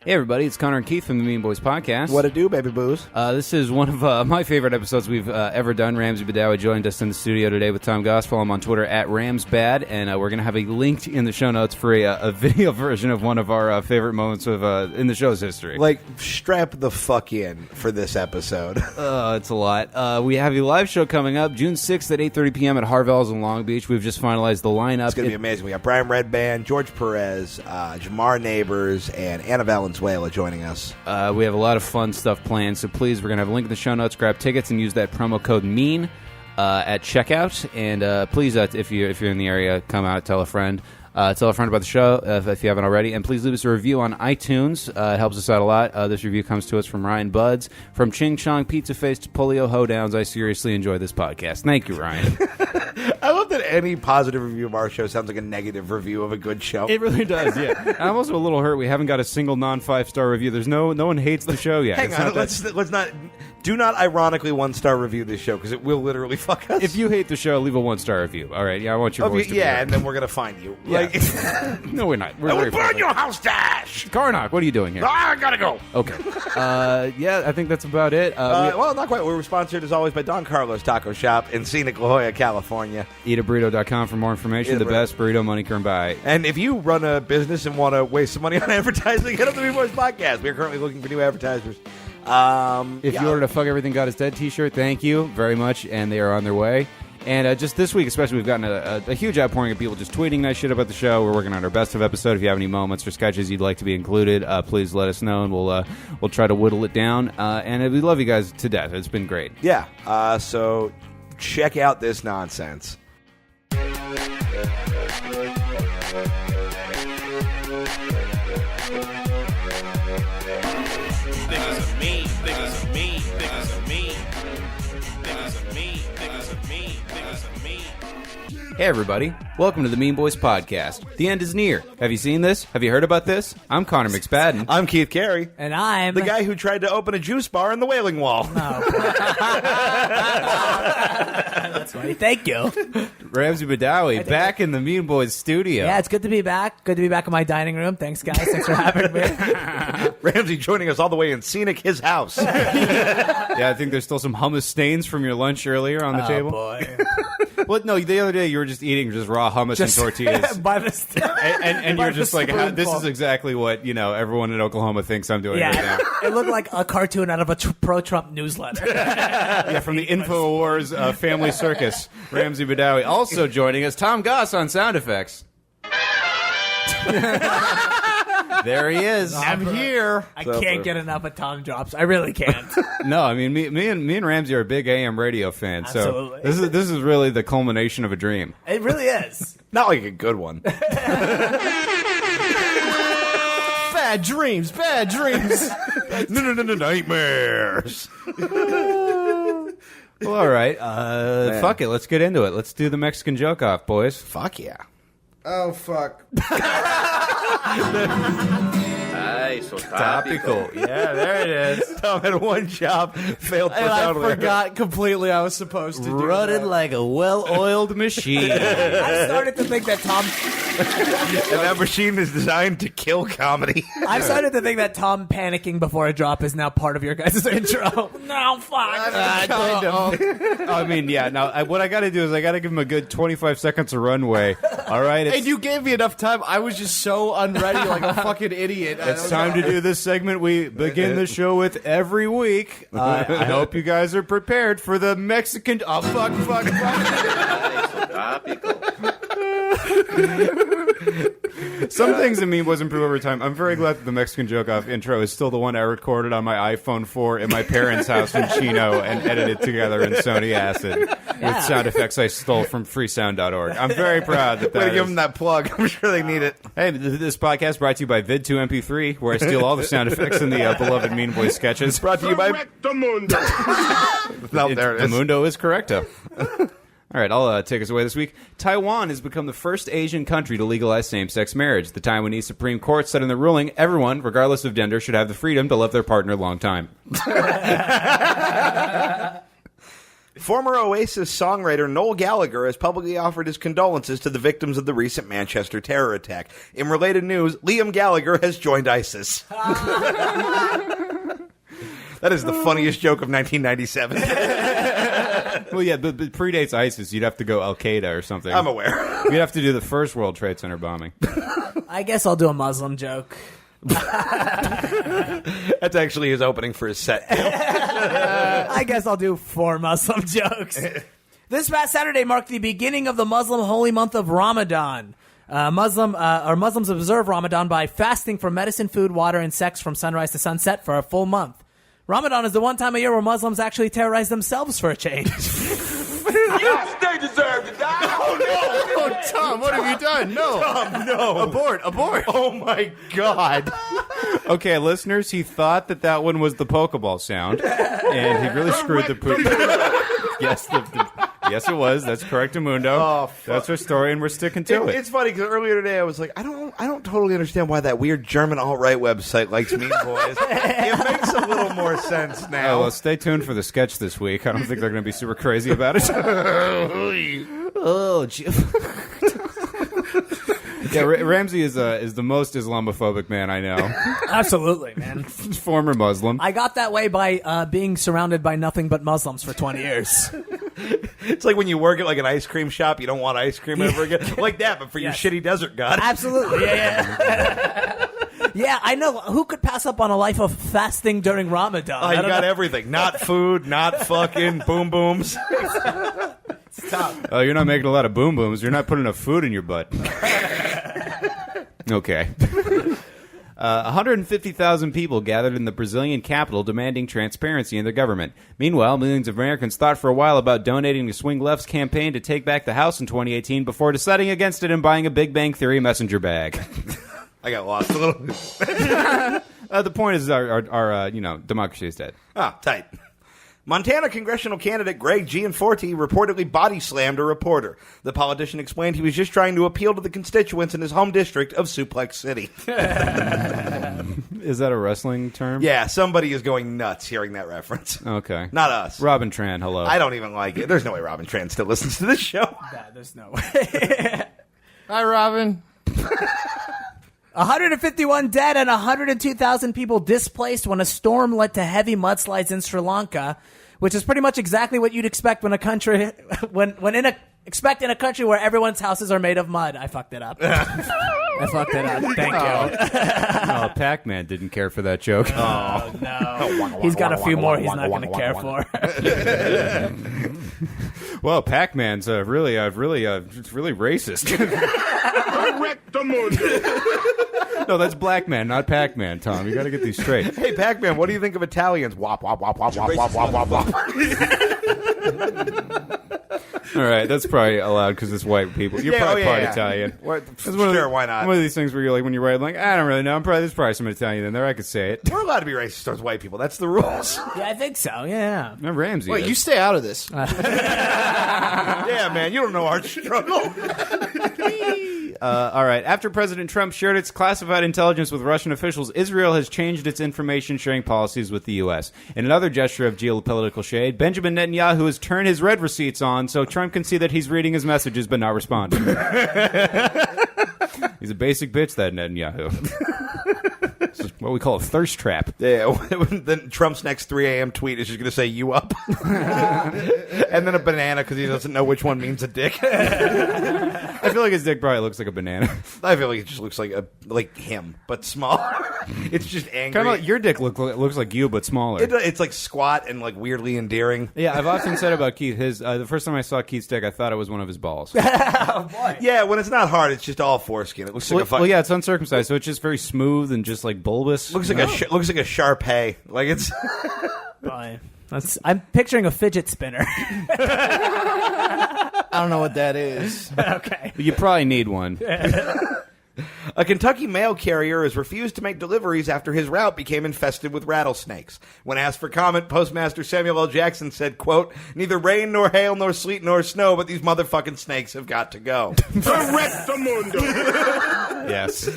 Hey everybody, it's Connor and Keith from the Mean Boys Podcast. What it do, baby boos? This is one of my favorite episodes we've ever done. Ramsey Badawi joined us in the studio today with Tom Goss. Follow him on Twitter at RamsBad, and we're going to have a link in the show notes for a video version of one of our favorite moments of in the show's history. Like, strap the fuck in for this episode. It's a lot. We have a live show coming up June 6th at 8:30 p.m. at Harvell's in Long Beach. We've just finalized the lineup. It's going to be amazing. We got Brian Redband, George Perez, Jamar Neighbors, and Anna Valenzuela joining us. We have a lot of fun stuff planned, so please, we're going to have a link in the show notes. Grab tickets and use that promo code MEAN at checkout. And please, if you're in the area, come out, tell a friend. Tell a friend about the show if you haven't already. And please leave us a review on iTunes. It helps us out a lot. This review comes to us from Ryan Buds. From Ching Chong Pizza Face to Polio Hoedowns, I seriously enjoy this podcast. Thank you, Ryan. I love that any positive review of our show sounds like a negative review of a good show. It really does, yeah. I'm also a little hurt we haven't got a single non-5-star review. There's no one hates the show yet. Hang on, let's not... Do not ironically one-star review this show, because it will literally fuck us. If you hate the show, leave a 1-star review. All right, yeah, I want your voice to be heard. And then we're going to find you. Yeah. Like, no, we're not. We'll burn your house, Dash! Karnak, what are you doing here? I gotta go. Okay. Yeah, I think that's about it. Well, not quite. We're sponsored, as always, by Don Carlos Taco Shop in scenic La Jolla, California. EatAburrito.com for more information. The best burrito money can buy. And if you run a business and want to waste some money on advertising, get up to the Mean Boys Podcast. We are currently looking for new advertisers. If you ordered a Fuck Everything God Is Dead t-shirt, thank you very much, and they are on their way. And just this week especially, we've gotten a huge outpouring of people just tweeting nice shit about the show. We're working on our best of episode. If you have any moments or sketches you'd like to be included, please let us know, and we'll try to whittle it down. And we love you guys to death. It's been great. Yeah, so check out this nonsense. Hey everybody, welcome to the Mean Boys Podcast. The end is near. Have you seen this? Have you heard about this? I'm Connor McSpadden. I'm Keith Carey. And I'm... the guy who tried to open a juice bar in the Wailing Wall. Oh, that's funny. Thank you. Ramsey Badawi, back in the Mean Boys studio. Yeah, it's good to be back. Good to be back in my dining room. Thanks, guys. Thanks for having me. Ramsey joining us all the way in scenic his house. Yeah, I think there's still some hummus stains from your lunch earlier on the table. Oh, boy. Well, no, the other day you were just eating just raw hummus and tortillas. By the and you're just like, this is exactly what, everyone in Oklahoma thinks I'm doing right now. It looked like a cartoon out of a pro-Trump newsletter. Yeah, from the InfoWars Family Circus. Ramsey Badawi. Also joining us, Tom Goss on sound effects. There he is. I'm here. I can't get enough of Tom drops. I really can't. No, I mean me and Ramsey are big AM radio fans. Absolutely. So this is really the culmination of a dream. It really is. Not like a good one. Bad dreams. No, nightmares. Well, all right. Fuck it. Let's get into it. Let's do the Mexican joke off, boys. Fuck yeah. Oh, fuck. So topical. Yeah, there it is. Tom had one job, failed And I forgot completely I was supposed to do Running that. like a well-oiled machine. I started to think that Tom... And that machine is designed to kill comedy. I've started to think that Tom panicking before a drop is now part of your guys' intro. No, fuck. I mean, yeah. Now, what I got to do is I got to give him a good 25 seconds of runway. All right? And you gave me enough time. I was just so unready like a fucking idiot. It's time to do this segment we begin the show with every week. I hope you guys are prepared for the Mexican... Oh, fuck. Some things in Mean Boys improve over time. I'm very glad that the Mexican joke off intro is still the one I recorded on my iPhone 4 in my parents' house in Chino and edited together in Sony Acid with sound effects I stole from freesound.org. I'm very proud that Way to is. give them that plug. I'm sure they need it. Hey, this podcast brought to you by Vid2MP3, where I steal all the sound effects in the beloved Mean Boys sketches. Brought to you by... No, there it The is. Mundo is correcto. All right, I'll take us away this week. Taiwan has become the first Asian country to legalize same-sex marriage. The Taiwanese Supreme Court said in the ruling, everyone, regardless of gender, should have the freedom to love their partner a long time. Former Oasis songwriter Noel Gallagher has publicly offered his condolences to the victims of the recent Manchester terror attack. In related news, Liam Gallagher has joined ISIS. That is the funniest joke of 1997. Well, yeah, but predates ISIS. You'd have to go Al-Qaeda or something. I'm aware. You'd have to do the first World Trade Center bombing. I guess I'll do a Muslim joke. That's actually his opening for his set. I guess I'll do 4 Muslim jokes. This past Saturday marked the beginning of the Muslim holy month of Ramadan. Muslims observe Ramadan by fasting from medicine, food, water, and sex from sunrise to sunset for a full month. Ramadan is the one time a year where Muslims actually terrorize themselves for a change. Yes, they deserve to die. Oh, no. Oh, Tom, what have you done? No. Tom, no. Abort. Oh, my God. Okay, listeners, he thought that one was the Pokeball sound, and he really screwed the poop. Yes, yes, it was. That's correct, Amundo. Oh, fuck. That's our story, and we're sticking to it. It's funny because earlier today I was like, I don't totally understand why that weird German alt-right website likes Mean Boys. It makes a little more sense now. Oh, well, stay tuned for the sketch this week. I don't think they're going to be super crazy about it. Oh, gee. Yeah, Ramsey is the most Islamophobic man I know. Absolutely, man. Former Muslim. I got that way by being surrounded by nothing but Muslims for 20 years. It's like when you work at like an ice cream shop, you don't want ice cream ever again. Like that, but for Yes. your shitty desert god. Absolutely. Yeah. Yeah, I know. Who could pass up on a life of fasting during Ramadan? Oh, you got everything. Not food, not fucking boom booms. Oh, you're not making a lot of boom booms. You're not putting enough food in your butt. Okay. 150,000 people gathered in the Brazilian capital demanding transparency in their government. Meanwhile, millions of Americans thought for a while about donating to Swing Left's campaign to take back the House in 2018 before deciding against it and buying a Big Bang Theory messenger bag. I got lost a little. The point is our democracy is dead. Ah, tight. Montana congressional candidate Greg Gianforte reportedly body slammed a reporter. The politician explained he was just trying to appeal to the constituents in his home district of Suplex City. Is that a wrestling term? Yeah, somebody is going nuts hearing that reference. Okay. Not us. Robin Tran, hello. I don't even like it. There's no way Robin Tran still listens to this show. There's no way. Hi, Robin. 151 dead and 102,000 people displaced when a storm led to heavy mudslides in Sri Lanka, which is pretty much exactly what you'd expect when a country expect in a country where everyone's houses are made of mud. I fucked it up. I fucked it up. Thank you. Oh, Pac-Man didn't care for that joke. Oh no. He's got a few more he's not going to care for. Well, Pac-Man's really racist. No, that's Black Man, not Pac-Man, Tom. You got to get these straight. Hey, Pac-Man, what do you think of Italians? Wop, wop, wop, wop, wop, wop, wop, wop, wop. All right, that's probably allowed because it's white people. You're probably part Italian. Sure, why not? One of these things where you're like, when you're right, like, I don't really know. There's probably some Italian in there. I could say it. We're allowed to be racist towards white people. That's the rules. Yeah, I think so. Yeah. No, Ramsey. Wait, is. you stay out of this. Yeah, man, you don't know our struggle. All right. After President Trump shared its classified intelligence with Russian officials, Israel has changed its information sharing policies with the U.S. In another gesture of geopolitical shade, Benjamin Netanyahu has turned his red receipts on so Trump can see that he's reading his messages but not responding. He's a basic bitch, that Netanyahu. This is what we call a thirst trap. Yeah, then Trump's next 3 a.m. tweet is just going to say, you up? And then a banana because he doesn't know which one means a dick. I feel like his dick probably looks like a banana. I feel like it just looks like him, but smaller. It's just angry. Kind of like your dick looks like you, but smaller. It's like squat and like weirdly endearing. Yeah, I've often said about Keith, the first time I saw Keith's dick, I thought it was one of his balls. Oh boy. Yeah, when it's not hard, it's just all foreskin. It looks like a fucking... Well, yeah, it's uncircumcised, so it's just very smooth and just like bulbous. Looks like a Shar-Pei. Like it's... Boy. I'm picturing a fidget spinner. I don't know what that is. Okay. You probably need one. A Kentucky mail carrier has refused to make deliveries after his route became infested with rattlesnakes. When asked for comment, Postmaster Samuel L. Jackson said, quote, "Neither rain nor hail nor sleet nor snow, but these motherfucking snakes have got to go." Yes.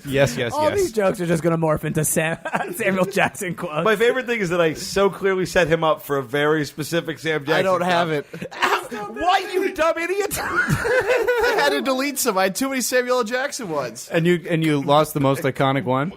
Yes. All these jokes are just going to morph into Samuel Jackson quotes. My favorite thing is that I so clearly set him up for a very specific Sam Jackson. I don't have it. Why, you dumb idiot? I had to delete some. I had too many Samuel L. Jackson ones. And you lost the most iconic one?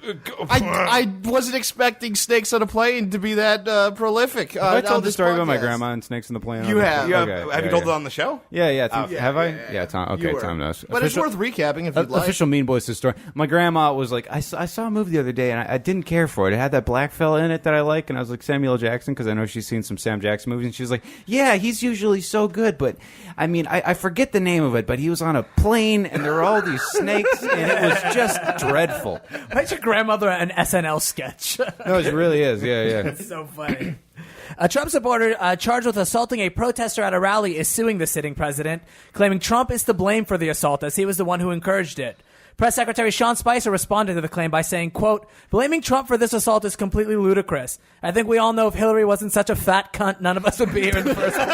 I wasn't expecting Snakes on a Plane to be that prolific. Have I told the story about my podcast. grandma and Snakes in the Plane? You have. Have you told it on the show? Yeah. Okay. Have I? Yeah, Tom. Okay, You were. Tom knows. But it's worth recapping if you'd like. Official Mean Boys story. My grandma was like, I saw a movie the other day and I didn't care for it. It had that black fella in it that I like, and I was like, Samuel L. Jackson, because I know she's seen some Sam Jackson movies, and she was like, yeah, he's usually so good, but I mean, I forget the name of it, but he was on a plane and there were all these snakes and it was just dreadful. Why's your grandmother an SNL sketch? No, it really is. Yeah. It's so funny. A Trump supporter charged with assaulting a protester at a rally is suing the sitting president, claiming Trump is to blame for the assault as he was the one who encouraged it. Press Secretary Sean Spicer responded to the claim by saying, quote, blaming Trump for this assault is completely ludicrous. I think we all know if Hillary wasn't such a fat cunt, none of us would be here in the first place.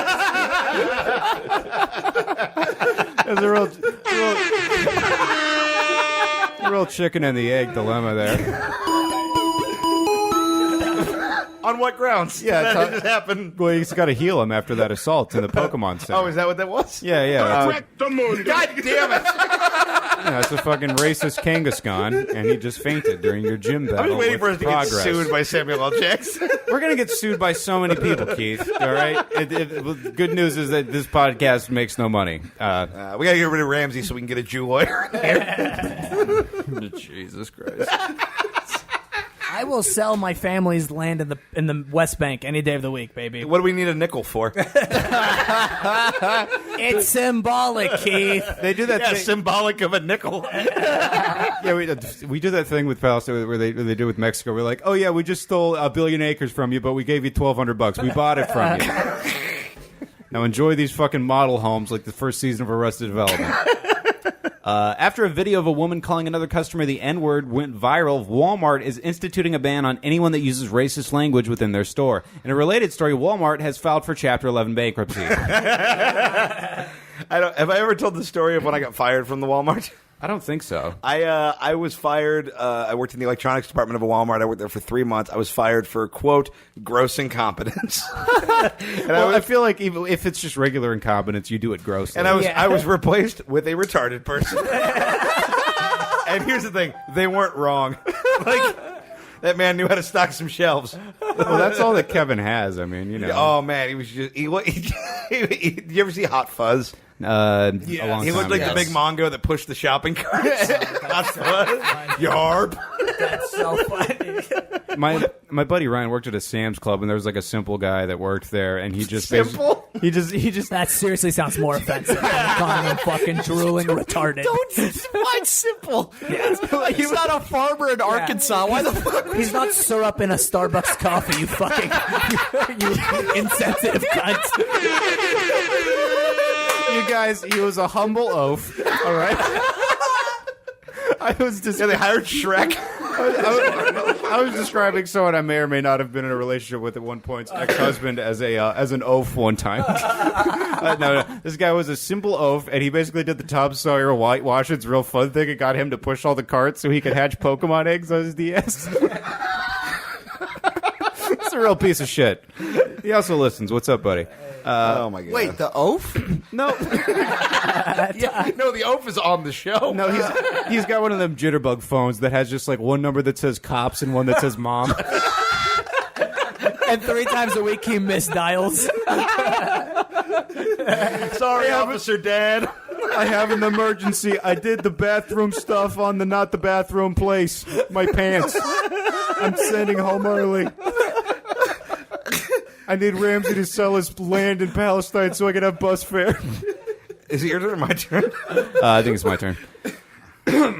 There's a real chicken and the egg dilemma there. On what grounds? Yeah, that just happened. Well, he's got to heal him after that assault in the Pokemon Center. Oh, is that what that was? Yeah. God damn it! It's a fucking racist Kangaskhan, and he just fainted during your gym battle. I was waiting for us with to progress. get sued by Samuel L. Jackson. We're going to get sued by so many people, Keith. All right? Good news is that this podcast makes no money. We got to get rid of Ramsey so we can get a Jew lawyer. Jesus Christ. I will sell my family's land in the West Bank any day of the week, baby. What do we need a nickel for? It's symbolic, Keith. They do that thing. Symbolic of a nickel. Yeah, we do that thing with Palestine where they do with Mexico. We're like, oh yeah, we just stole 1 billion acres from you, but we gave you $1,200. We bought it from you. Now enjoy these fucking model homes like the first season of Arrested Development. After a video of a woman calling another customer the N-word went viral, Walmart is instituting a ban on anyone that uses racist language within their store. In a related story, Walmart has filed for Chapter 11 bankruptcy. Have I ever told the story of when I got fired from the Walmart? I don't think so. I was fired. I worked in the electronics department of a Walmart. I worked there for 3 months. I was fired for, quote, gross incompetence. I feel like even if it's just regular incompetence, you do it grossly. And I was replaced with a retarded person. And here's the thing. They weren't wrong. Like, that man knew how to stock some shelves. Well, that's all that Kevin has. I mean, you know. Oh, man. He was just... Did you ever see Hot Fuzz? A long He time looked like ago. the big Mongo that pushed the shopping carts. Hot Fuzz. Yarp. That's so funny. My buddy Ryan worked at a Sam's Club, and there was like a simple guy that worked there, and he just Simple? he just That seriously sounds more offensive than calling him fucking drooling retarded. Mine's simple. He's not a farmer in Arkansas. Why the fuck? He's not syrup in a Starbucks coffee, you fucking you insensitive cunt. you guys. He was a humble oaf. All right. I was just They hired Shrek. I was describing someone I may or may not have been in a relationship with at one point, ex-husband, as an oaf one time. No, this guy was a simple oaf, and he basically did the Tom Sawyer whitewash. It's a real fun thing. It got him to push all the carts so he could hatch Pokemon eggs on his DS. It's a real piece of shit. He also listens. What's up, buddy? Oh, my God. Wait, the oaf? No, Yeah, no, the oaf is on the show. no, he's got one of them jitterbug phones that has just like one number that says cops and one that says mom. And 3 times a week he misdials. Sorry, Officer Dad. I have an emergency. I did the bathroom stuff on the not the bathroom place. My pants. I'm sending home early. I need Ramsey to sell his land in Palestine so I can have bus fare. Is it your turn or my turn? I think it's my turn.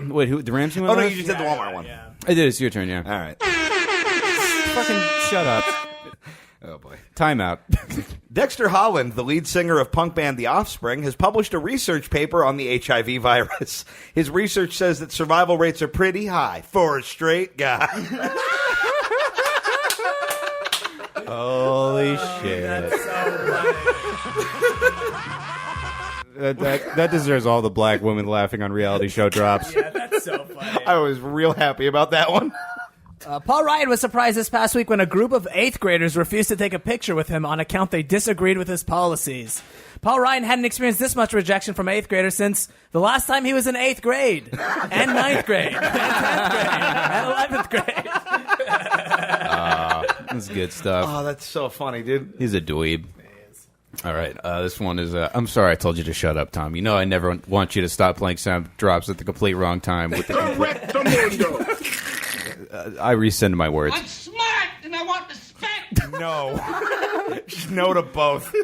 Wait, who? The Ramsey one? Oh, no, last? you just did the Walmart one. I did. It's your turn, yeah. All right. Fucking shut up. Oh, boy. Timeout. Dexter Holland, the lead singer of punk band The Offspring, has published a research paper on the HIV virus. His research says that survival rates are pretty high for a straight guy. Holy shit. That deserves all the black women laughing on reality show drops. Yeah, that's so I was real happy about that one. Paul Ryan was surprised this past week when a group of 8th graders refused to take a picture with him on account they disagreed with his policies. Paul Ryan hadn't experienced this much rejection from 8th graders since the last time he was in 8th grade, and 9th grade, and 10th grade, and 11th grade. That's good stuff. Oh, that's so funny, dude. He's a dweeb. All right, this one is... I'm sorry I told you to shut up, Tom. You know I never want you to stop playing sound drops at the complete wrong time. With the I rescind my words. I'm smart and I want respect. No. Just no to both.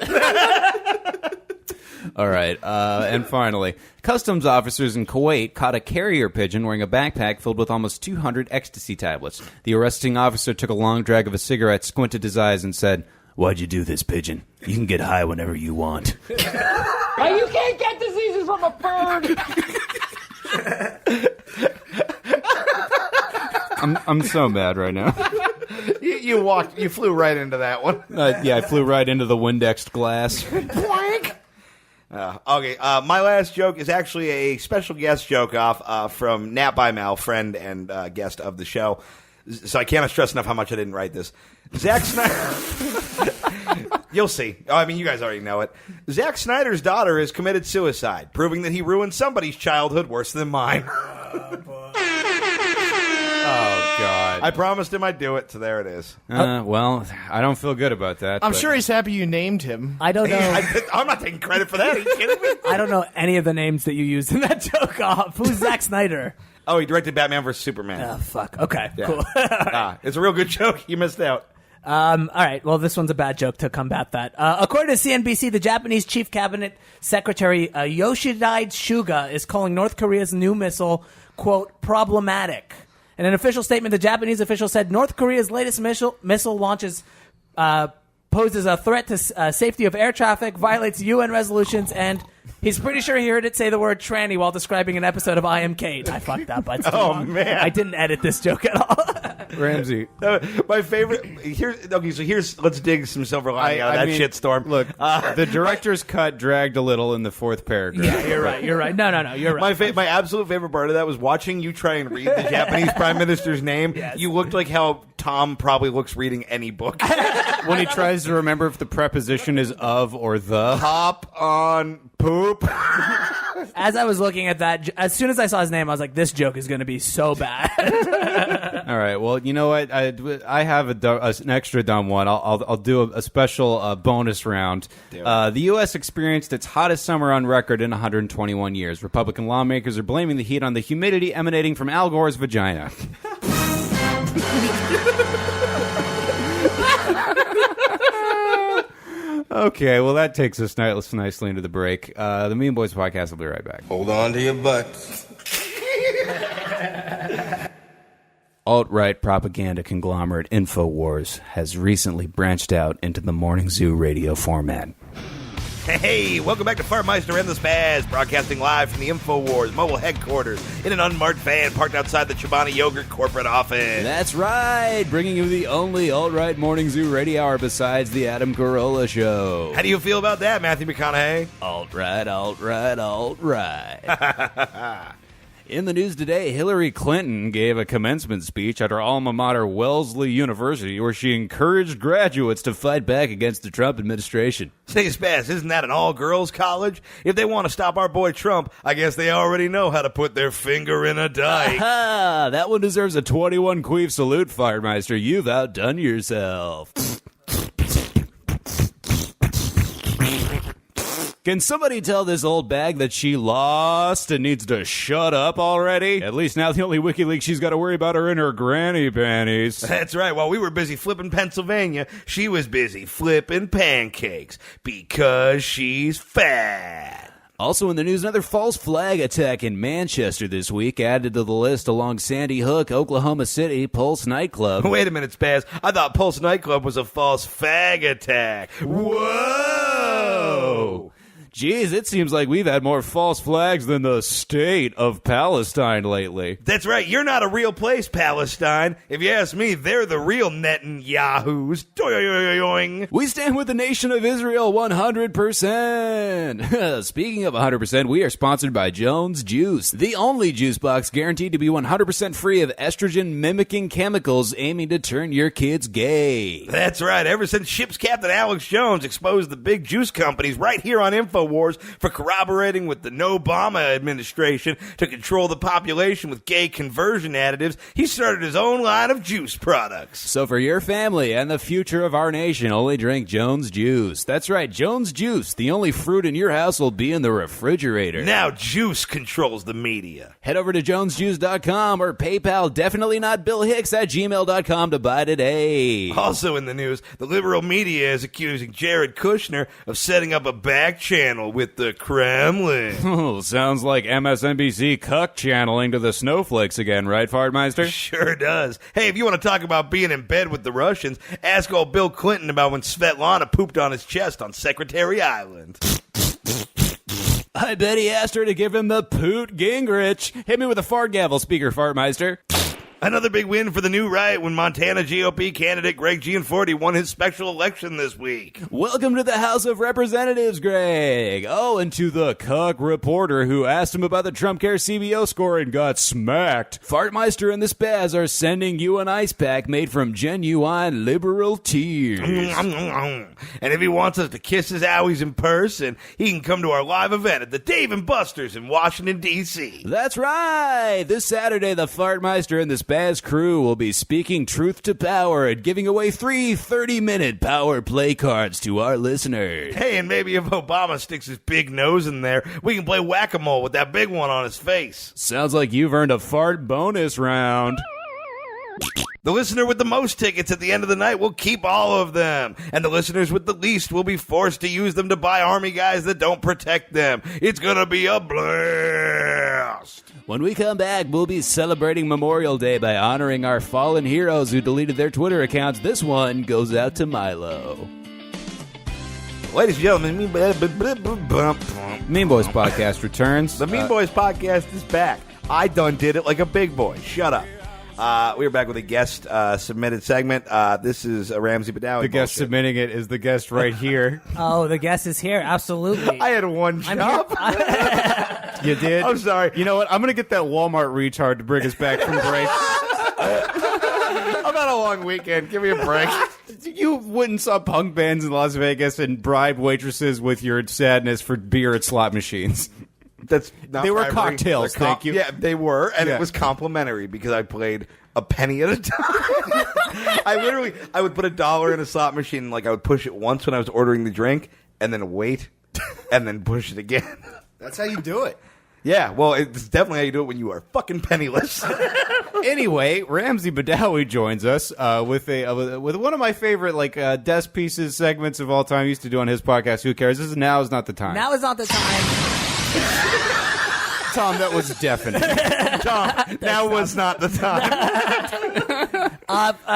All right, and finally, customs officers in Kuwait caught a carrier pigeon wearing a backpack filled with almost 200 ecstasy tablets. The arresting officer took a long drag of a cigarette, squinted his eyes, and said, "Why'd you do this, pigeon? You can get high whenever you want." Oh, you can't get diseases from a bird. I'm so mad right now. You flew right into that one. Yeah, I flew right into the Windexed glass. Blank. Okay, my last joke is actually a special guest joke off from Nat by Mal, friend and guest of the show. So I can't stress enough how much I didn't write this. Zack Snyder. You'll see. Oh, I mean, you guys already know it. Zack Snyder's daughter has committed suicide, proving that he ruined somebody's childhood worse than mine. Oh, God. I promised him I'd do it, so there it is. Well, I don't feel good about that. I'm but- sure he's happy you named him. I don't know. I'm not taking credit for that. Are you kidding me? I don't know any of the names that you used in that joke off. Who's Zack Snyder? Oh, he directed Batman vs. Superman. Oh, fuck. Okay, Yeah. cool. It's a real good joke. You missed out. All right. Well, this one's a bad joke to combat that. According to CNBC, the Japanese Chief Cabinet Secretary Yoshihide Suga is calling North Korea's new missile, quote, problematic. In an official statement, the Japanese official said North Korea's latest missile launches poses a threat to safety of air traffic, violates UN resolutions, and he's pretty sure he heard it say the word tranny while describing an episode of I Am Kate. I fucked up. Man. I didn't edit this joke at all. Ramsey. My favorite. Here's. Let's dig some silver lining out of that shitstorm. Look, the director's cut dragged a little in the fourth paragraph. Yeah, you're right. You're right. No, you're right. My absolute favorite part of that was watching you try and read the Japanese Prime Minister's name. Yes. You looked like how Tom probably looks reading any book. When he tries to remember if the preposition is of or the. Hop on poop. As I was looking at that, as soon as I saw his name, I was like, this joke is going to be so bad. All right. Well, you know what? I have an extra dumb one. I'll do a special bonus round. The U.S. experienced its hottest summer on record in 121 years. Republican lawmakers are blaming the heat on the humidity emanating from Al Gore's vagina. Okay, well, that takes us nicely into the break. The Mean Boys podcast will be right back. Hold on to your butts. Alt-right propaganda conglomerate InfoWars has recently branched out into the Morning Zoo radio format. Hey, welcome back to Farmeister and the Spaz, broadcasting live from the InfoWars mobile headquarters in an unmarked van parked outside the Chobani Yogurt corporate office. That's right, bringing you the only alt-right Morning Zoo radio hour besides the Adam Carolla Show. How do you feel about that, Matthew McConaughey? Alt-right, alt-right, alt-right. In the news today, Hillary Clinton gave a commencement speech at her alma mater, Wellesley University, where she encouraged graduates to fight back against the Trump administration. Say, Spaz, isn't that an all-girls college? If they want to stop our boy Trump, I guess they already know how to put their finger in a dike. Aha! That one deserves a 21 queef salute, Firemeister. You've outdone yourself. Can somebody tell this old bag that she lost and needs to shut up already? At least now the only WikiLeaks she's got to worry about are in her granny panties. That's right. While we were busy flipping Pennsylvania, she was busy flipping pancakes because she's fat. Also in the news, another false flag attack in Manchester this week, added to the list along Sandy Hook, Oklahoma City, Pulse nightclub. Wait a minute, Spaz. I thought Pulse nightclub was a false fag attack. Whoa! Geez, it seems like we've had more false flags than the state of Palestine lately. That's right. You're not a real place, Palestine. If you ask me, they're the real Netanyahu's. Doing. We stand with the nation of Israel 100%. Speaking of 100%, we are sponsored by Jones Juice, the only juice box guaranteed to be 100% free of estrogen-mimicking chemicals aiming to turn your kids gay. That's right. Ever since ship's captain Alex Jones exposed the big juice companies right here on InfoWars for corroborating with the No-Obama administration to control the population with gay conversion additives, he started his own line of juice products. So for your family and the future of our nation, only drink Jones Juice. That's right, Jones Juice. The only fruit in your house will be in the refrigerator. Now juice controls the media. Head over to jonesjuice.com or PayPal, definitely not Bill Hicks at gmail.com to buy today. Also in the news, the liberal media is accusing Jared Kushner of setting up a back channel with the Kremlin. Oh, sounds like MSNBC cuck channeling to the snowflakes again, right, Fartmeister? Sure does. Hey, if you want to talk about being in bed with the Russians, ask old Bill Clinton about when Svetlana pooped on his chest on Secretary Island. I bet he asked her to give him the Poot Gingrich. Hit me with a fart gavel, Speaker Fartmeister. Another big win for the new right when Montana GOP candidate Greg Gianforte won his special election this week. Welcome to the House of Representatives, Greg. Oh, and to the cuck reporter who asked him about the Trump Care CBO score and got smacked. Fartmeister and the Spaz are sending you an ice pack made from genuine liberal tears. And if he wants us to kiss his owies in person, he can come to our live event at the Dave & Buster's in Washington, D.C. That's right. This Saturday, the Fartmeister and the Spaz crew will be speaking truth to power and giving away 3 30-minute power play cards to our listeners. Hey, and maybe if Obama sticks his big nose in there, we can play whack-a-mole with that big one on his face. Sounds like you've earned a fart bonus round. The listener with the most tickets at the end of the night will keep all of them, and the listeners with the least will be forced to use them to buy army guys that don't protect them. It's gonna be a blast. When we come back, we'll be celebrating Memorial Day by honoring our fallen heroes who deleted their Twitter accounts. This one goes out to Milo. Ladies and gentlemen, Mean Boys Podcast returns. the Mean Boys podcast is back. I done did it like a big boy. Shut up. We are back with a guest submitted segment. This is Ramsey Badawi. The guest submitting it is the guest right here. Oh, the guest is here. Absolutely. I had one job. You did? I'm sorry. You know what? I'm going to get that Walmart retard to bring us back from break. I've had a long weekend. Give me a break. You went and saw punk bands in Las Vegas and bribed waitresses with your sadness for beer at slot machines. That's not They were bribery. cocktails, They're thank you. Yeah, they were, and Yeah. it was complimentary because I played a penny at a time. I would put $1 in a slot machine, like I would push it once when I was ordering the drink, and then wait, and then push it again. That's how you do it. Yeah, well, it's definitely how you do it when you are fucking penniless. Anyway, Ramsey Badawi joins us with one of my favorite desk pieces segments of all time. He used to do on his podcast. Who cares? This is Now Is Not the Time. Now is not the time. Tom, that was definite. Tom, now was not the time.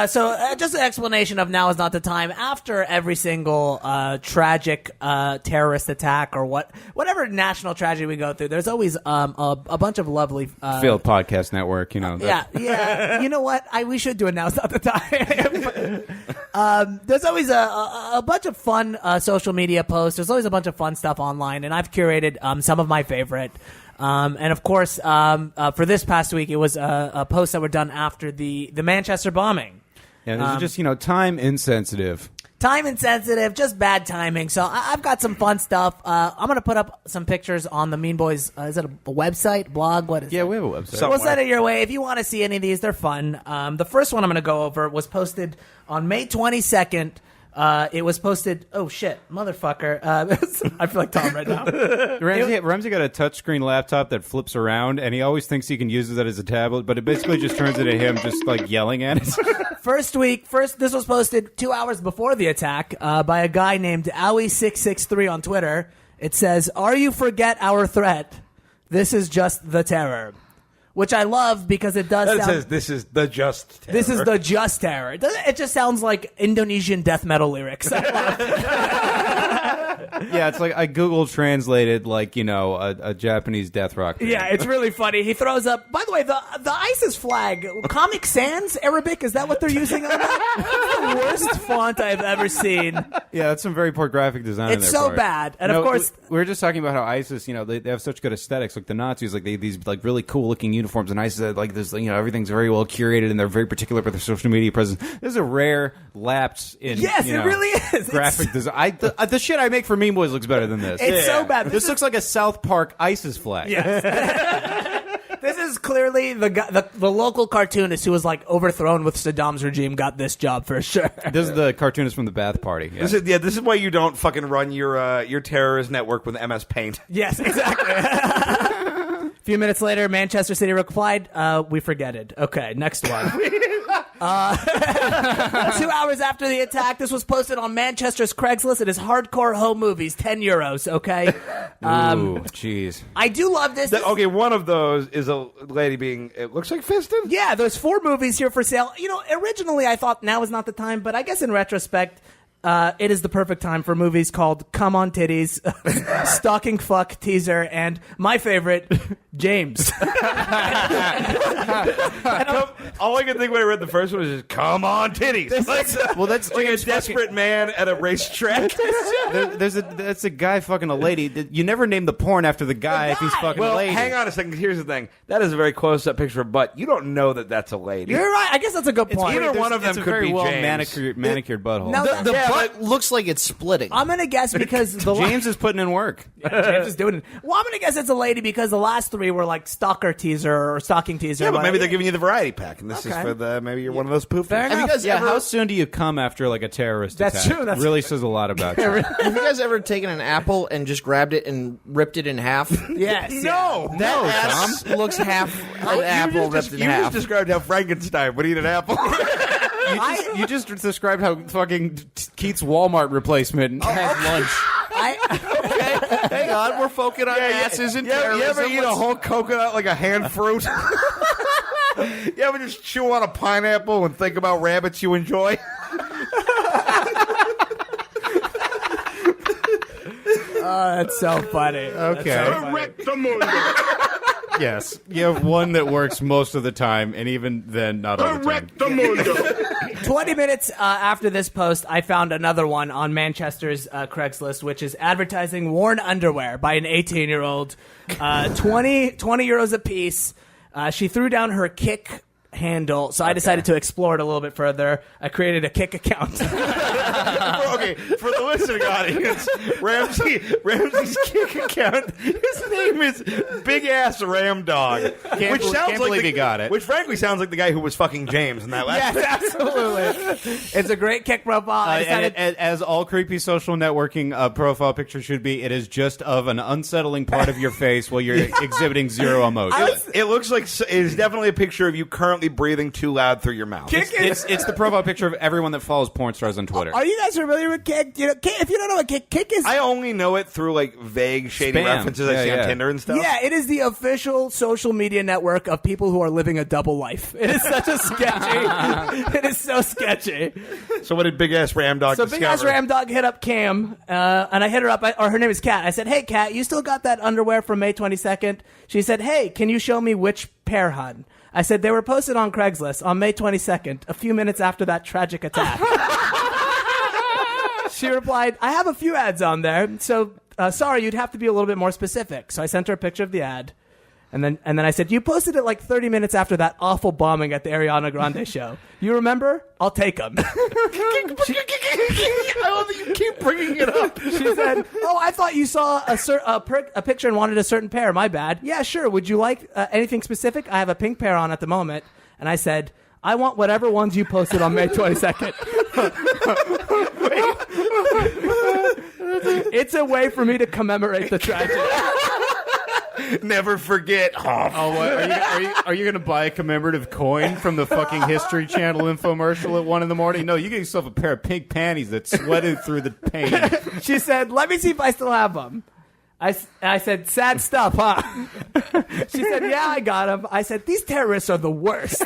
So just an explanation of now is not the time. After every single tragic terrorist attack or whatever national tragedy we go through, there's always a bunch of lovely Failed Podcast Network, you know. Yeah. You know what? We should do it now. It's not the time. There's always a bunch of fun social media posts. There's always a bunch of fun stuff online, and I've curated some of my favorite. And of course, for this past week, it was a posts that were done after the Manchester bombing. Yeah, this is just, time insensitive. Time insensitive, just bad timing. So I've got some fun stuff. I'm going to put up some pictures on the Mean Boys. Is it a website, blog? What is it? Yeah, we have a website. Somewhere. We'll send it your way. If you want to see any of these, they're fun. The first one I'm going to go over was posted on May 22nd. It was posted. Oh shit, motherfucker! I feel like Tom right now. Ramsey got a touchscreen laptop that flips around, and he always thinks he can use that as a tablet, but it basically just turns into him just yelling at it. This was posted 2 hours before the attack by a guy named Owie663 on Twitter. It says, "Are you forget our threat? This is just the terror." Which I love because it does sound... It says, this is the just terror. This is the just terror. It just sounds like Indonesian death metal lyrics. Yeah, it's like I Google translated a Japanese death rock band. Yeah, it's really funny. He throws up. By the way, the ISIS flag, Comic Sans Arabic. Is that what they're using on that? It's the worst font I've ever seen. Yeah, that's some very poor graphic design. It's in there so for it. bad, and of course, we were just talking about how ISIS, they have such good aesthetics. Like the Nazis, like they have these like really cool looking uniforms, and ISIS like this, everything's very well curated, and they're very particular about their social media presence. This is a rare lapse in yes, it really is. Graphic design. The shit I make for Meme Boys looks better than this. It's so bad. This looks like a South Park ISIS flag. Yes. This is clearly the local cartoonist who was like overthrown with Saddam's regime got this job for sure. This is the cartoonist from the Ba'ath Party. Yeah. This is why you don't fucking run your terrorist network with MS Paint. Yes, exactly. A few minutes later, Manchester City replied, we forget it. Okay, next one. 2 hours after the attack, this was posted on Manchester's Craigslist. It is hardcore home movies, €10, okay? Ooh, jeez. I do love this. Okay, one of those is a lady being, it looks like fisted? Yeah, there's 4 movies here for sale. Originally I thought now is not the time, but I guess in retrospect, it is the perfect time for movies called Come On Titties, Stalking Fuck Teaser, and my favorite, James. All I could think when I read the first one was just, come on, titties. That's like a desperate man at a racetrack. That's a guy fucking a lady. You never name the porn after the guy if he's fucking a lady. Hang on a second. Here's the thing. That is a very close-up picture of butt. You don't know that that's a lady. You're right. I guess that's a good point. Either one of them it's a could very be well James. manicured butthole. No, The butt looks like it's splitting. I'm going to guess because James is putting in work. James is doing it. Well, I'm going to guess it's a lady because the last 3 were like stalker teaser or stalking teaser. Yeah, but maybe they're giving you the variety pack, and this is for maybe you're one of those poofers. Fair enough. Have you guys How soon do you come after like a terrorist That's attack? true, that's really says a lot about you. Have you guys ever taken an apple and just grabbed it and ripped it in half? Yes. No, That ass looks half an apple ripped in you half. just described how Frankenstein would eat an apple. You just described how fucking Keith's Walmart replacement has lunch. Hang on, we're focusing on asses and You terrorism. ever eat a whole coconut like a hand fruit? You ever just chew on a pineapple and think about rabbits you enjoy? Oh, that's so funny. Okay. Yes, you have one that works most of the time, and even then, not all the time. 20 minutes after this post, I found another one on Manchester's Craigslist, which is advertising worn underwear by an 18-year-old. 20 euros a piece. She threw down her Kick handle, so I decided to explore it a little bit further. I created a Kick account. Okay, for the listening audience, Ramsey's Kick account, his name is Big Ass Ram Dog, which sounds can't like believe he got it. Which frankly sounds like the guy who was fucking James in that last. Yes, absolutely. It's a great Kick profile. I decided, As all creepy social networking profile pictures should be, it is just of an unsettling part of your face while you're exhibiting zero emotion. It looks like it is definitely a picture of you currently breathing too loud through your mouth. It's the profile picture of everyone that follows porn stars on Twitter. are you guys familiar with Kick? Kick, if you don't know what Kick is, I only know it through like vague shady Spam. references I see on Tinder and stuff. yeah, it is the official social media network of people who are living a double life. It is such a sketchy. It is so sketchy. So what did Big Ass Ram Dog So discover? Big Ass Ram Dog hit up Cam, and I hit her up, or her name is Kat. I said, hey, Kat, you still got that underwear from May 22nd? She said, hey, can you show me which pair, hun? I said, they were posted on Craigslist on May 22nd, a few minutes after that tragic attack. She replied, I have a few ads on there, so sorry, you'd have to be a little bit more specific. So I sent her a picture of the ad. And then I said, you posted it like 30 minutes after that awful bombing at the Ariana Grande show. You remember? I'll take them. I love that you keep bringing it up. She said, oh, I thought you saw a picture and wanted a certain pair. My bad. Yeah, sure. Would you like anything specific? I have a pink pair on at the moment. And I said, I want whatever ones you posted on May 22nd. It's a way for me to commemorate the tragedy. Never forget. Oh, what? Are you going to buy a commemorative coin from the fucking History Channel infomercial at 1 a.m? No, you get yourself a pair of pink panties that sweated through the pain. She said, let me see if I still have them. I said, sad stuff, huh? She said, yeah, I got them. I said, these terrorists are the worst. A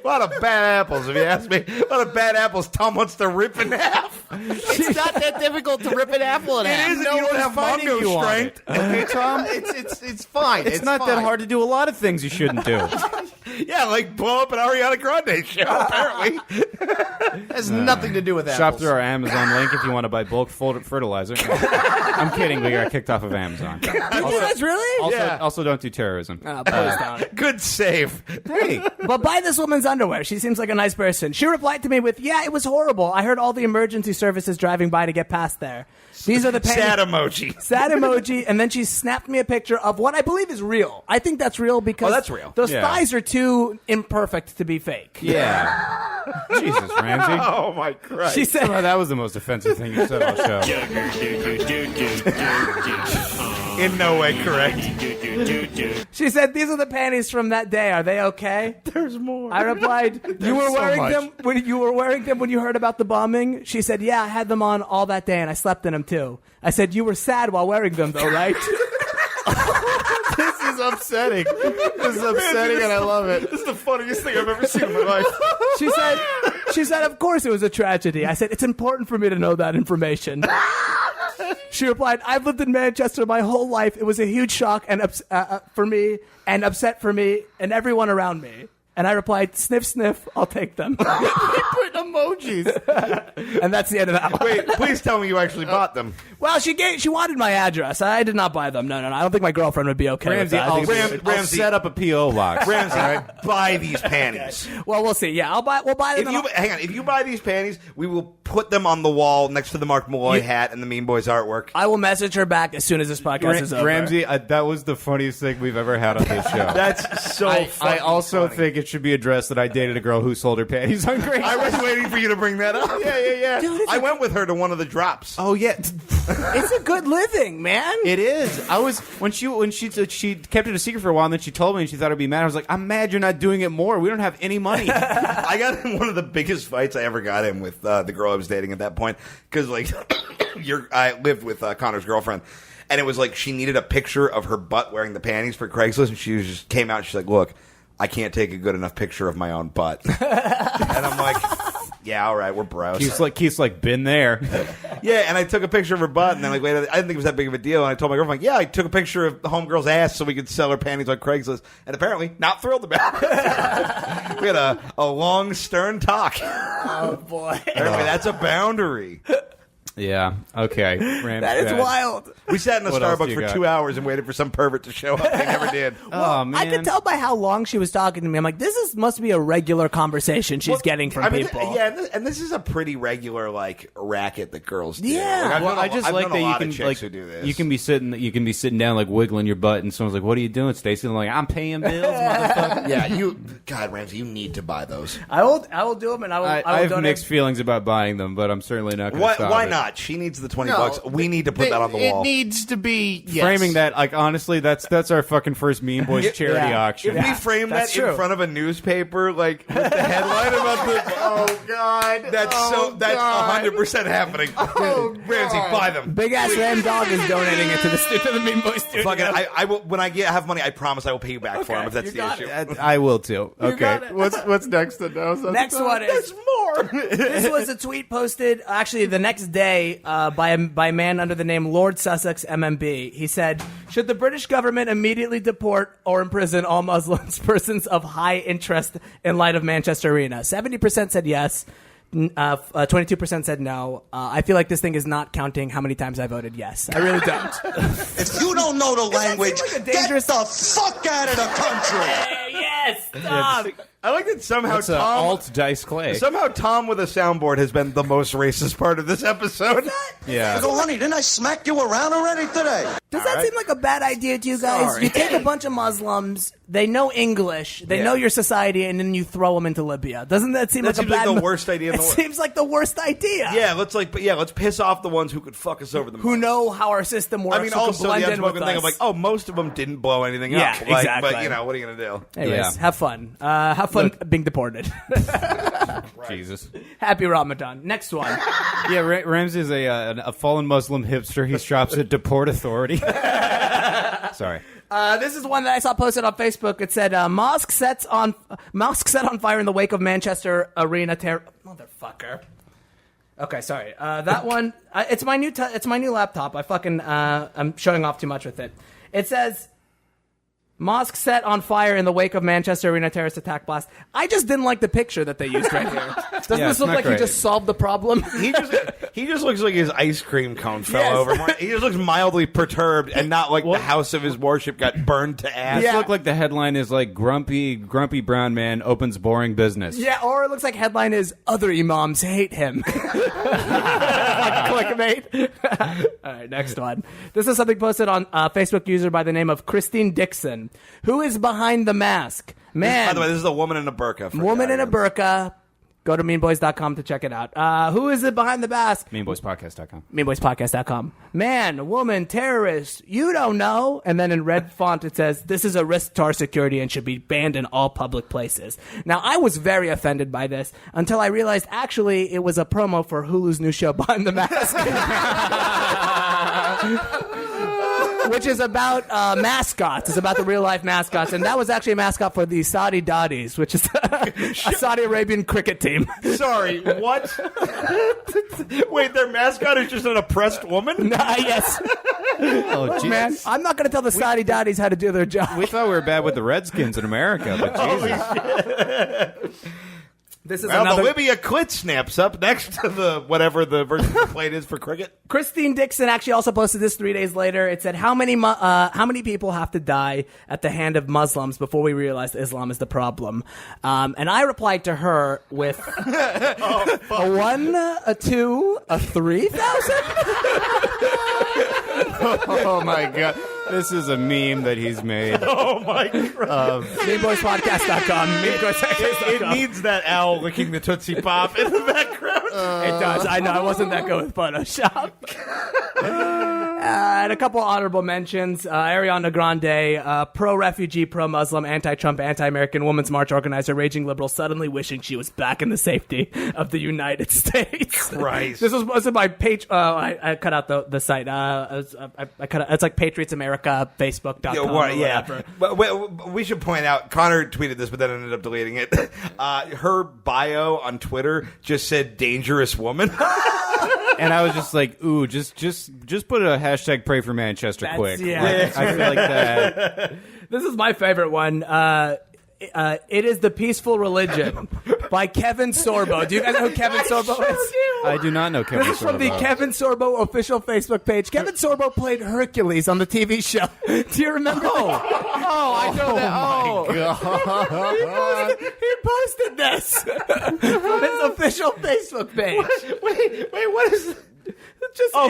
lot of bad apples, if you ask me. A lot of bad apples Tom wants to rip in half. It's not that difficult to rip an apple in half. It is if you don't have finding Mongo you on strength. Okay, Tom? It's fine. It's not that hard to do a lot of things you shouldn't do. Yeah, like blow up an Ariana Grande show, apparently. Has nothing to do with apples. Shop through our Amazon link if you want to buy bulk fertilizer. I'm kidding. We got kicked off of Amazon. You guys really? Also, don't do terrorism. Oh, please don't. Good save. Hey, But buy this woman's underwear. She seems like a nice person. She replied to me with, "Yeah, it was horrible. I heard all the emergency services driving by to get past there. These are the panties." Sad emoji. Sad emoji, and then she snapped me a picture of what I believe is real. I think that's real because that's real. those Yeah. thighs are too imperfect to be fake. yeah. Jesus, Ramsey. Oh, my Christ. She said, Well, that was the most offensive thing you said on the show. In no way correct. "She said these are the panties from that day. Are they okay?" There's more. I replied, "You were so wearing much. them when you were wearing them when you heard about the bombing?" She said, "Yeah, I had them on all that day, and I slept in them too." I said, "You were sad while wearing them, though, right?" This is upsetting. This is upsetting, and I love it. This is the funniest thing I've ever seen in my life. She said, "Of course it was a tragedy." I said, "It's important for me to know that information." She replied, "I've lived in Manchester my whole life. It was a huge shock and for me and upset for me and everyone around me." And I replied, "Sniff, sniff, I'll take them." He put emojis. And that's the end of that one. Wait, please tell me you actually bought them. Well, she wanted my address. I did not buy them. No. I don't think my girlfriend would be okay Ramsey, with that. I I'll, think I'll set up a P.O. box. Ramsey, buy these panties. well, we'll see. Yeah, we'll buy them. If you buy these panties, we will put them on the wall next to the Mark Malloy hat and the Mean Boys artwork. I will message her back as soon as this podcast is over. Ramsey, that was the funniest thing we've ever had on this show. That's so I funny. also think it should be addressed that I dated a girl who sold her panties on Craigslist. I was waiting for you to bring that up. Yeah. Dude, I went with her to one of the drops. Oh yeah, It's a good living, man. it is. I was when she kept it a secret for a while, and then she told me, and she thought I'd be mad. I was like, I'm mad you're not doing it more. We don't have any money. I got in one of the biggest fights I ever got in with the girl I was dating at that point because, like, I lived with Connor's girlfriend, and it was like she needed a picture of her butt wearing the panties for Craigslist, and she just came out. And she's like, "Look, I can't take a good enough picture of my own butt," and I'm like, "Yeah, all right, we're bros." Keith's like, been there. Yeah, and I took a picture of her butt, and then like later, I didn't think it was that big of a deal. And I told my girlfriend, "Yeah, I took a picture of the homegirl's ass so we could sell her panties on Craigslist." And apparently, not thrilled about it. We had a long, stern talk. Oh boy, Apparently, that's a boundary. Yeah. Okay. Ramsey, that is wild. We sat in a What else do Starbucks you for got? 2 hours and waited for some pervert to show up. They never did. Oh man. I could tell by how long she was talking to me. I'm like, must be a regular conversation she's getting from people. And this is a pretty regular like racket that girls do. Yeah. Like, Well, I just like that you can chicks who do this. you can be sitting down like wiggling your butt, and someone's like, "What are you doing, Stacey?" And I'm like, "I'm paying bills, motherfucker." Yeah, God, Ramsey, you need to buy those. I will do them, and I will I have donate. mixed feelings about buying them, but I'm certainly not going to stop Why it. not? She needs the $20. We need to put that on the wall. It needs to be Framing that, like, honestly, that's our fucking first Mean Boys charity auction. If we frame that that's true. in front of a newspaper, like with the headline about the Oh God! that's 100% happening. Ramsey, buy them. Big ass Ram Dog is donating it to the Mean Boys studio. Fuck it. I will when I have money. I promise I will pay you back for them if that's you the got issue. I will too. Okay. got it. What's next to know? Next one is more. this was a tweet posted actually the next day by a man under the name Lord Sussex MMB. He said, "Should the British government immediately deport or imprison all Muslims persons of high interest in light of Manchester Arena?" 70% said yes. 22% said no. I feel like this thing is not counting how many times I voted yes. I really don't. If you don't know the language, like a get dangerous- the fuck out of the country. Yes, stop. I like that somehow That's Tom alt dice clay. somehow Tom with a soundboard has been the most racist part of this episode. Yeah. So, honey, didn't I smack you around already today? Does that seem like a bad idea to you guys? Sorry. You take a bunch of Muslims, they know English, they know your society, and then you throw them into Libya. Doesn't that seem That like a seems like bad the worst idea in the It world. seems like the worst idea. Yeah, let's piss off the ones who could fuck us over the most. Who know how our system works? I mean, who can also the blend in unspoken with thing us. of like, oh, most of them didn't blow anything Yeah, up. Like, exactly. But, you know, what are you going to do? Anyways, Yeah. have fun. Have fun being deported. Jesus. Happy Ramadan. Next one. Yeah, Ramsey is a fallen Muslim hipster. He shops at Deport Authority. Sorry. This is one that I saw posted on Facebook. It said, mosque set on fire in the wake of Manchester Arena terror. Motherfucker. Okay, sorry. That one. It's my new. It's my new laptop. I'm showing off too much with it. It says, "Mosque set on fire in the wake of Manchester Arena terrorist attack blast." I just didn't like the picture that they used right here. Doesn't this look like he just solved the problem? He just looks like his ice cream cone fell over. He just looks mildly perturbed and not like the house of his worship got burned to ash. This look like the headline is like grumpy brown man opens boring business. Yeah, or it looks like headline is other imams hate him. Clickbait. All right, next one. This is something posted on a Facebook user by the name of Christine Dixon. Who is behind the mask? Man. By the way, this is a woman in a burqa. Woman in a burqa. Go to meanboys.com to check it out. Who is it behind the mask? Meanboyspodcast.com. Meanboyspodcast.com. Man, woman, terrorist, you don't know. And then in red font it says, this is a risk to our security and should be banned in all public places. Now, I was very offended by this until I realized actually it was a promo for Hulu's new show Behind the Mask. Which is about mascots. It's about the real-life mascots. And that was actually a mascot for the Saudi Dadis, which is a Saudi Arabian cricket team. Sorry, what? Wait, their mascot is just an oppressed woman? Yes. Oh, Jesus. Man, I'm not going to tell the Saudi Daddies how to do their job. We thought we were bad with the Redskins in America, but Jesus. This is the Libya clit snaps up next to the whatever the version of the plate is for cricket. Christine Dixon actually also posted this 3 days later. It said, how many people have to die at the hand of Muslims before we realize Islam is the problem? And I replied to her with a 1, a 2, a 3,000? Oh, my God. This is a meme that he's made. Oh, my God. Meanboyspodcast.com. It needs that owl licking the Tootsie Pop in the background. It does. I know. I wasn't that good with Photoshop. And a couple honorable mentions. Ariana Grande, pro-refugee, pro-Muslim, anti-Trump, anti-American Women's March organizer, raging liberal, suddenly wishing she was back in the safety of the United States. Christ. This was my page. I cut out the site. I cut out, it's like Patriots America, Facebook.com. Yeah. But we should point out, Connor tweeted this, but then ended up deleting it. Her bio on Twitter just said dangerous woman. And I was just like, ooh, just put a hashtag pray for Manchester quick. Yeah. Like, I feel like that. This is my favorite one. It is the Peaceful Religion by Kevin Sorbo. Do you guys know who Kevin Sorbo is? I do not know Kevin Sorbo. This is from the Kevin Sorbo official Facebook page. Kevin Sorbo played Hercules on the TV show. Do you remember? I know that. Oh, my God. He posted this from his official Facebook page. Wait, what is this?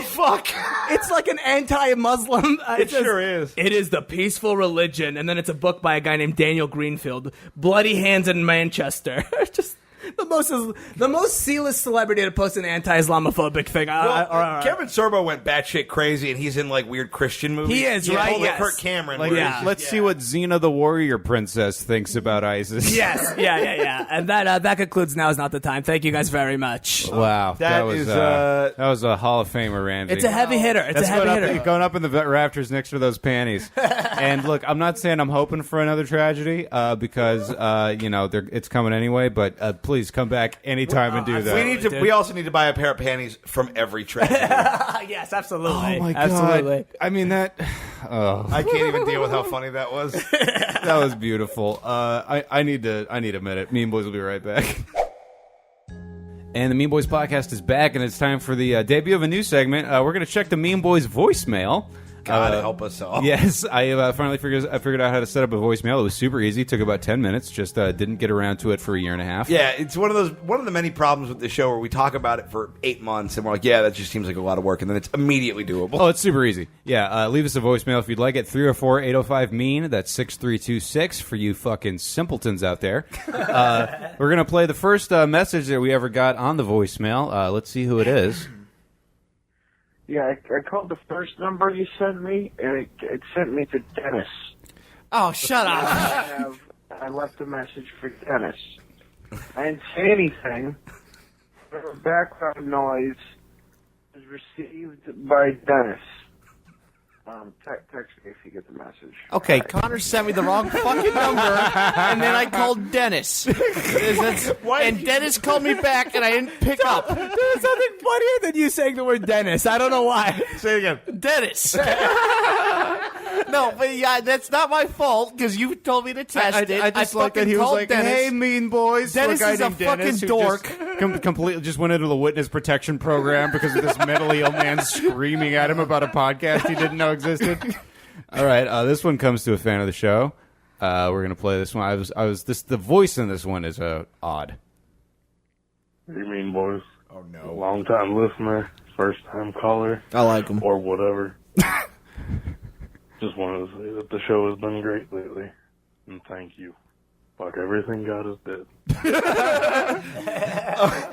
Fuck. It's like an anti-Muslim. It sure is. It is the Peaceful Religion. And then it's a book by a guy named Daniel Greenfield. Bloody Hands in Manchester. Just the most C-list celebrity to post an anti-Islamophobic thing. Kevin Sorbo went batshit crazy, and he's in like weird Christian movies. He is, right? Like Kirk Cameron. Like, let's see what Xena the Warrior Princess thinks about ISIS. Yes, yeah. And that concludes Now Is Not the Time. Thank you guys very much. Wow, that was a Hall of Famer, Ramsey. It's a heavy hitter. Going up in the rafters next to those panties. And look, I'm not saying I'm hoping for another tragedy because it's coming anyway. But please come back anytime and do that. We also need to buy a pair of panties from every tragedy. Yes, absolutely. Oh my God! Absolutely. I mean that. Oh. I can't even deal with how funny that was. That was beautiful. I need a minute. Mean Boys will be right back. And the Mean Boys podcast is back, and it's time for the debut of a new segment. We're going to check the Mean Boys voicemail. God help us all. Yes, I finally figured out how to set up a voicemail. It was super easy. It took about 10 minutes. Just didn't get around to it for a year and a half. Yeah, it's one of the many problems with the show where we talk about it for 8 months and we're like, yeah, that just seems like a lot of work, and then it's immediately doable. Oh, it's super easy. Yeah, leave us a voicemail if you'd like it. 304-805-MEAN. That's 6326 for you fucking simpletons out there. We're gonna play the first message that we ever got on the voicemail. Let's see who it is. Yeah, I called the first number you sent me, and it sent me to Dennis. Oh, shut up. I left a message for Dennis. I didn't say anything. The background noise was received by Dennis. Text me if you get the message. Okay, Connor sent me the wrong fucking number, and then I called Dennis. And Dennis called me back, and I didn't pick up. There's something funnier than you saying the word Dennis. I don't know why. Say it again. Dennis. No, but yeah, that's not my fault, because you told me to test it. I just like that he was like, Dennis. "Hey, mean boys." Dennis to a guy is a named Dennis fucking who dork. Just completely just went into the witness protection program because of this mentally ill man screaming at him about a podcast he didn't know existed. All right, this one comes to a fan of the show. We're gonna play this one. The voice in this one is odd. You mean, boys? Oh no. Long time listener, first time caller, I like him. or whatever. Just wanted to say that the show has been great lately, and thank you. Fuck everything God is dead.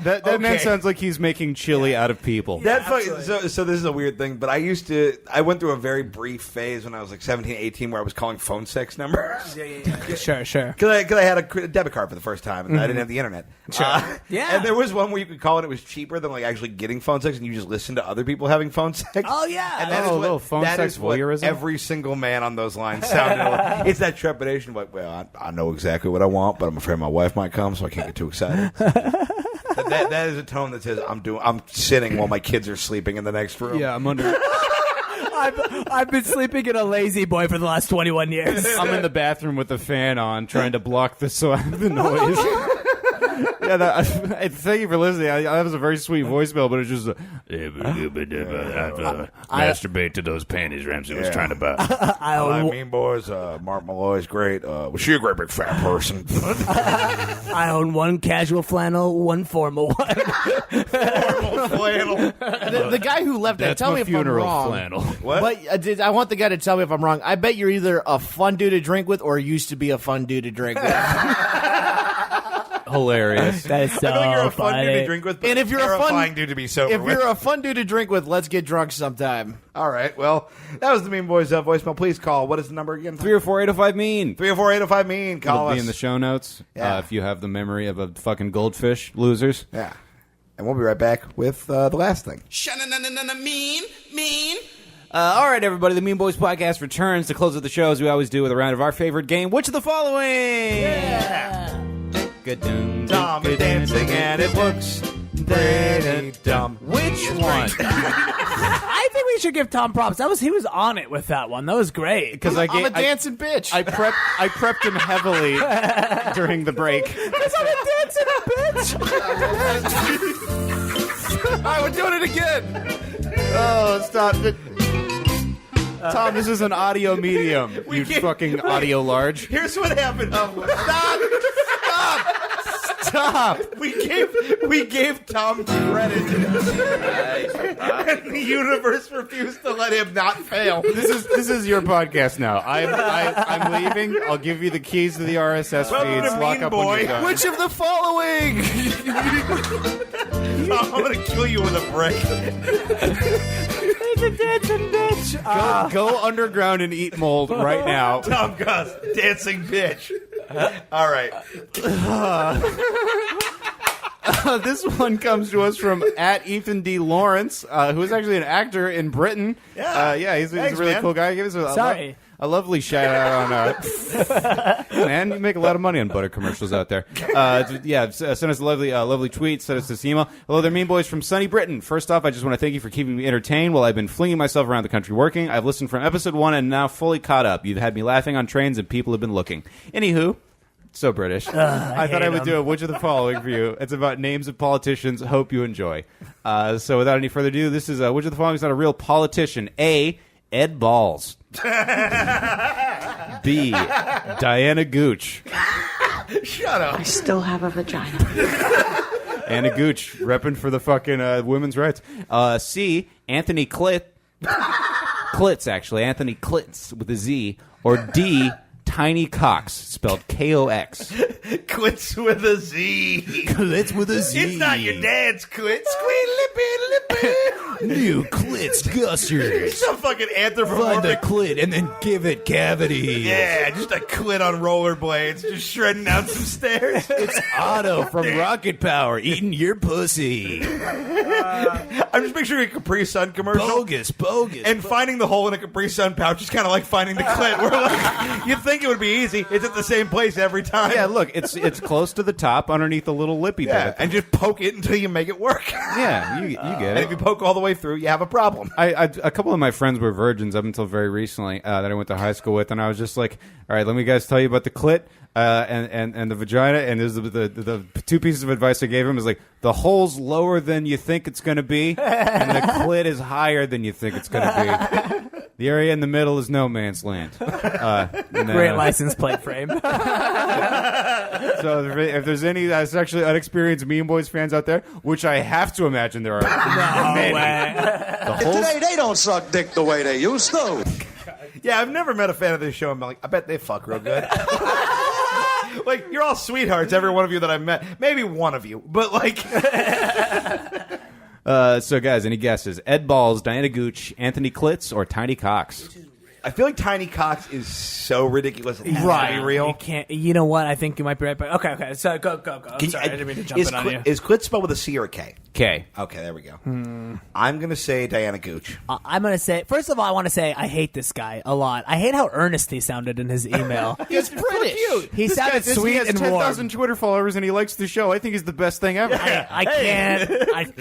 That man sounds like he's making chili out of people. That's so this is a weird thing, but I went through a very brief phase when I was like 17, 18 where I was calling phone sex numbers. Sure. Because I had a debit card for the first time, and I didn't have the internet. Sure. Yeah. And there was one where you could call it was cheaper than like actually getting phone sex, and you just listen to other people having phone sex. Oh, yeah. And that Oh, is a little phone that sex is what voyeurism? every single man on those lines sounded like. It's that trepidation, like, well, I know exactly what I want, but I'm afraid my wife might come, so I can't get too excited. that is a tone that says I'm sitting while my kids are sleeping in the next room. Yeah, I'm under. I've been sleeping in a lazy boy for the last 21 years. I'm in the bathroom with the fan on, trying to block the noise. Yeah, thank you for listening. That was a very sweet voicemail, but it's just masturbate to those panties Ramsey was trying to buy. I mean, boys, Mark Malloy's great. Was she a great big fat person? I own one casual flannel, one formal one. Formal flannel. The guy who left that, That's tell my me if I'm funeral wrong. flannel. What? But I want the guy to tell me if I'm wrong. I bet you're either a fun dude to drink with or used to be a fun dude to drink with. Hilarious. That is so I feel like you're a fun funny. dude to drink with, but And if you're a terrifying fun dude to be sober If with. you're a fun dude to drink with, let's get drunk sometime. All right, well, that was the Mean Boys voicemail. Please call. What is the number again? 304-805 mean. 304-805 mean. Call It'll us. be in the show notes. Yeah. If you have the memory of a fucking goldfish, losers. Yeah. And we'll be right back with the last thing. All right, everybody. The Mean Boys podcast returns to close of the show as we always do with a round of our favorite game. Which of the following? Yeah. Tom is dancing and it looks pretty dumb. Which one? I think we should give Tom props. He was on it with that one. That was great. Because I'm a dancing bitch. I prepped him heavily during the break. Because I'm a dancing bitch. All right, we're doing it again. Oh, stop it. Tom, this is an audio medium. You fucking audio large. Here's what happened. Stop. We gave Tom credit, and the universe refused to let him not fail. This is your podcast now. I'm leaving. I'll give you the keys to the RSS Welcome feeds. to Lock Mean up Boy. when you're done. Which of the following? I'm gonna kill you with a brick. He's a dancing bitch. Go underground and eat mold right now. Tom Goss, dancing bitch. All right. This one comes to us from @Ethan D. Lawrence, who is actually an actor in Britain. Yeah. He's Thanks, a really man. cool guy. Give us Sorry. a lovely shout out on. Man, you make a lot of money on butter commercials out there. Send us a lovely tweet. Send us this email. Hello there, Mean Boys from sunny Britain. First off, I just want to thank you for keeping me entertained while I've been flinging myself around the country working. I've listened from episode 1 and now fully caught up. You've had me laughing on trains and people have been looking. Anywho. So British. I thought I would do a which of the following for you. It's about names of politicians. Hope you enjoy. So without any further ado, this is which of the following is not a real politician? A. Ed Balls. B. Diana Gooch. Shut up. I still have a vagina. Anna Gooch, repping for the fucking women's rights. C. Anthony Klitz, actually. Anthony Klitz with a Z. Or D. Tiny Cox, spelled K-O-X. Clits with a Z. Clits with a Z. It's not your dad's clit. Squeal lippy. New Clits Gushers. Some fucking anthropomorphic. clit and then give it cavities. Yeah, just a clit on rollerblades, just shredding down some stairs. It's Otto from Rocket Power eating your pussy. I'm just picturing a Capri Sun commercial. Bogus. And finding the hole in a Capri Sun pouch is kind of like finding the clit. Where like, you'd think it would be easy. It's at the same place every time. Yeah, look, it's close to the top underneath a little lippy bit. And just poke it until you make it work. Yeah, you get And it. if you poke all the way through, you have a problem. A couple of my friends were virgins up until very recently that I went to high school with, and I was just like, all right, let me guys tell you about the clit and the vagina, and the two pieces of advice I gave him is like, the hole's lower than you think it's going to be, and the clit is higher than you think it's going to be. The area in the middle is no man's land. Great license plate frame. So if there's any sexually unexperienced Mean Boys fans out there, which I have to imagine there are many, Today they don't suck dick the way they used to. Yeah, I've never met a fan of this show and been like, I bet they fuck real good. Like, you're all sweethearts, every one of you that I've met. Maybe one of you, but like... So guys, any guesses? Ed Balls, Diana Gooch, Anthony Klitz, or Tiny Cox? I feel like Tiny Cox is so ridiculous it has to be real. You can't. You know what? I think you might be right. But okay. So go. I'm sorry. I didn't mean to jump in on you. Is Clit spelled with a C or a K? K. Okay, there we go. I'm going to say Diana Gooch. I'm going to say, first of all, I want to say I hate this guy a lot. I hate how earnest he sounded in his email. He's British. He sounded sweet and warm. 10,000 Twitter followers and he likes the show. I think he's the best thing ever. I can't.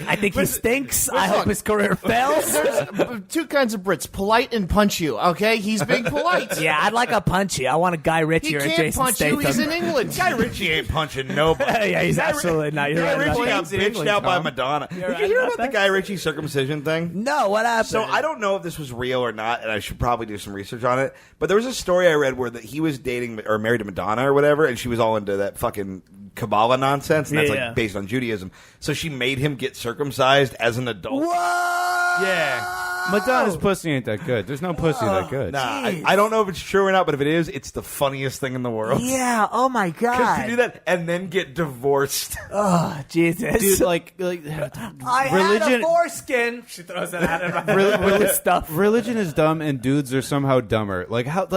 I think he stinks. I hope his career fails. There's two kinds of Brits, polite and punch you, okay? He's being polite. Yeah, I'd like a punchy. I want a Guy Ritchie He or a can't Jason punch Statham. you. He's in England. Guy Ritchie ain't punching nobody. Yeah, he's absolutely not. You're Guy right. Ritchie got He's in bitched England, out by Tom. Madonna. Did you right hear about about the that? Guy Ritchie circumcision thing? No, what happened? So I don't know if this was real or not, and I should probably do some research on it. But there was a story I read where that he was dating or married to Madonna or whatever, and she was all into that fucking Kabbalah nonsense, and that's Yeah. like based on Judaism. So she made him get circumcised as an adult. Whoa! Yeah. Madonna's pussy ain't that good. There's no pussy that good. Nah, I don't know if it's true or not, but if it is, it's the funniest thing in the world. Yeah. Oh my Because god. to do that and then get divorced. Oh Jesus. Dude, like I had a religion. foreskin. She throws that out of my with this stuff. Religion is dumb, and dudes are somehow dumber. Like how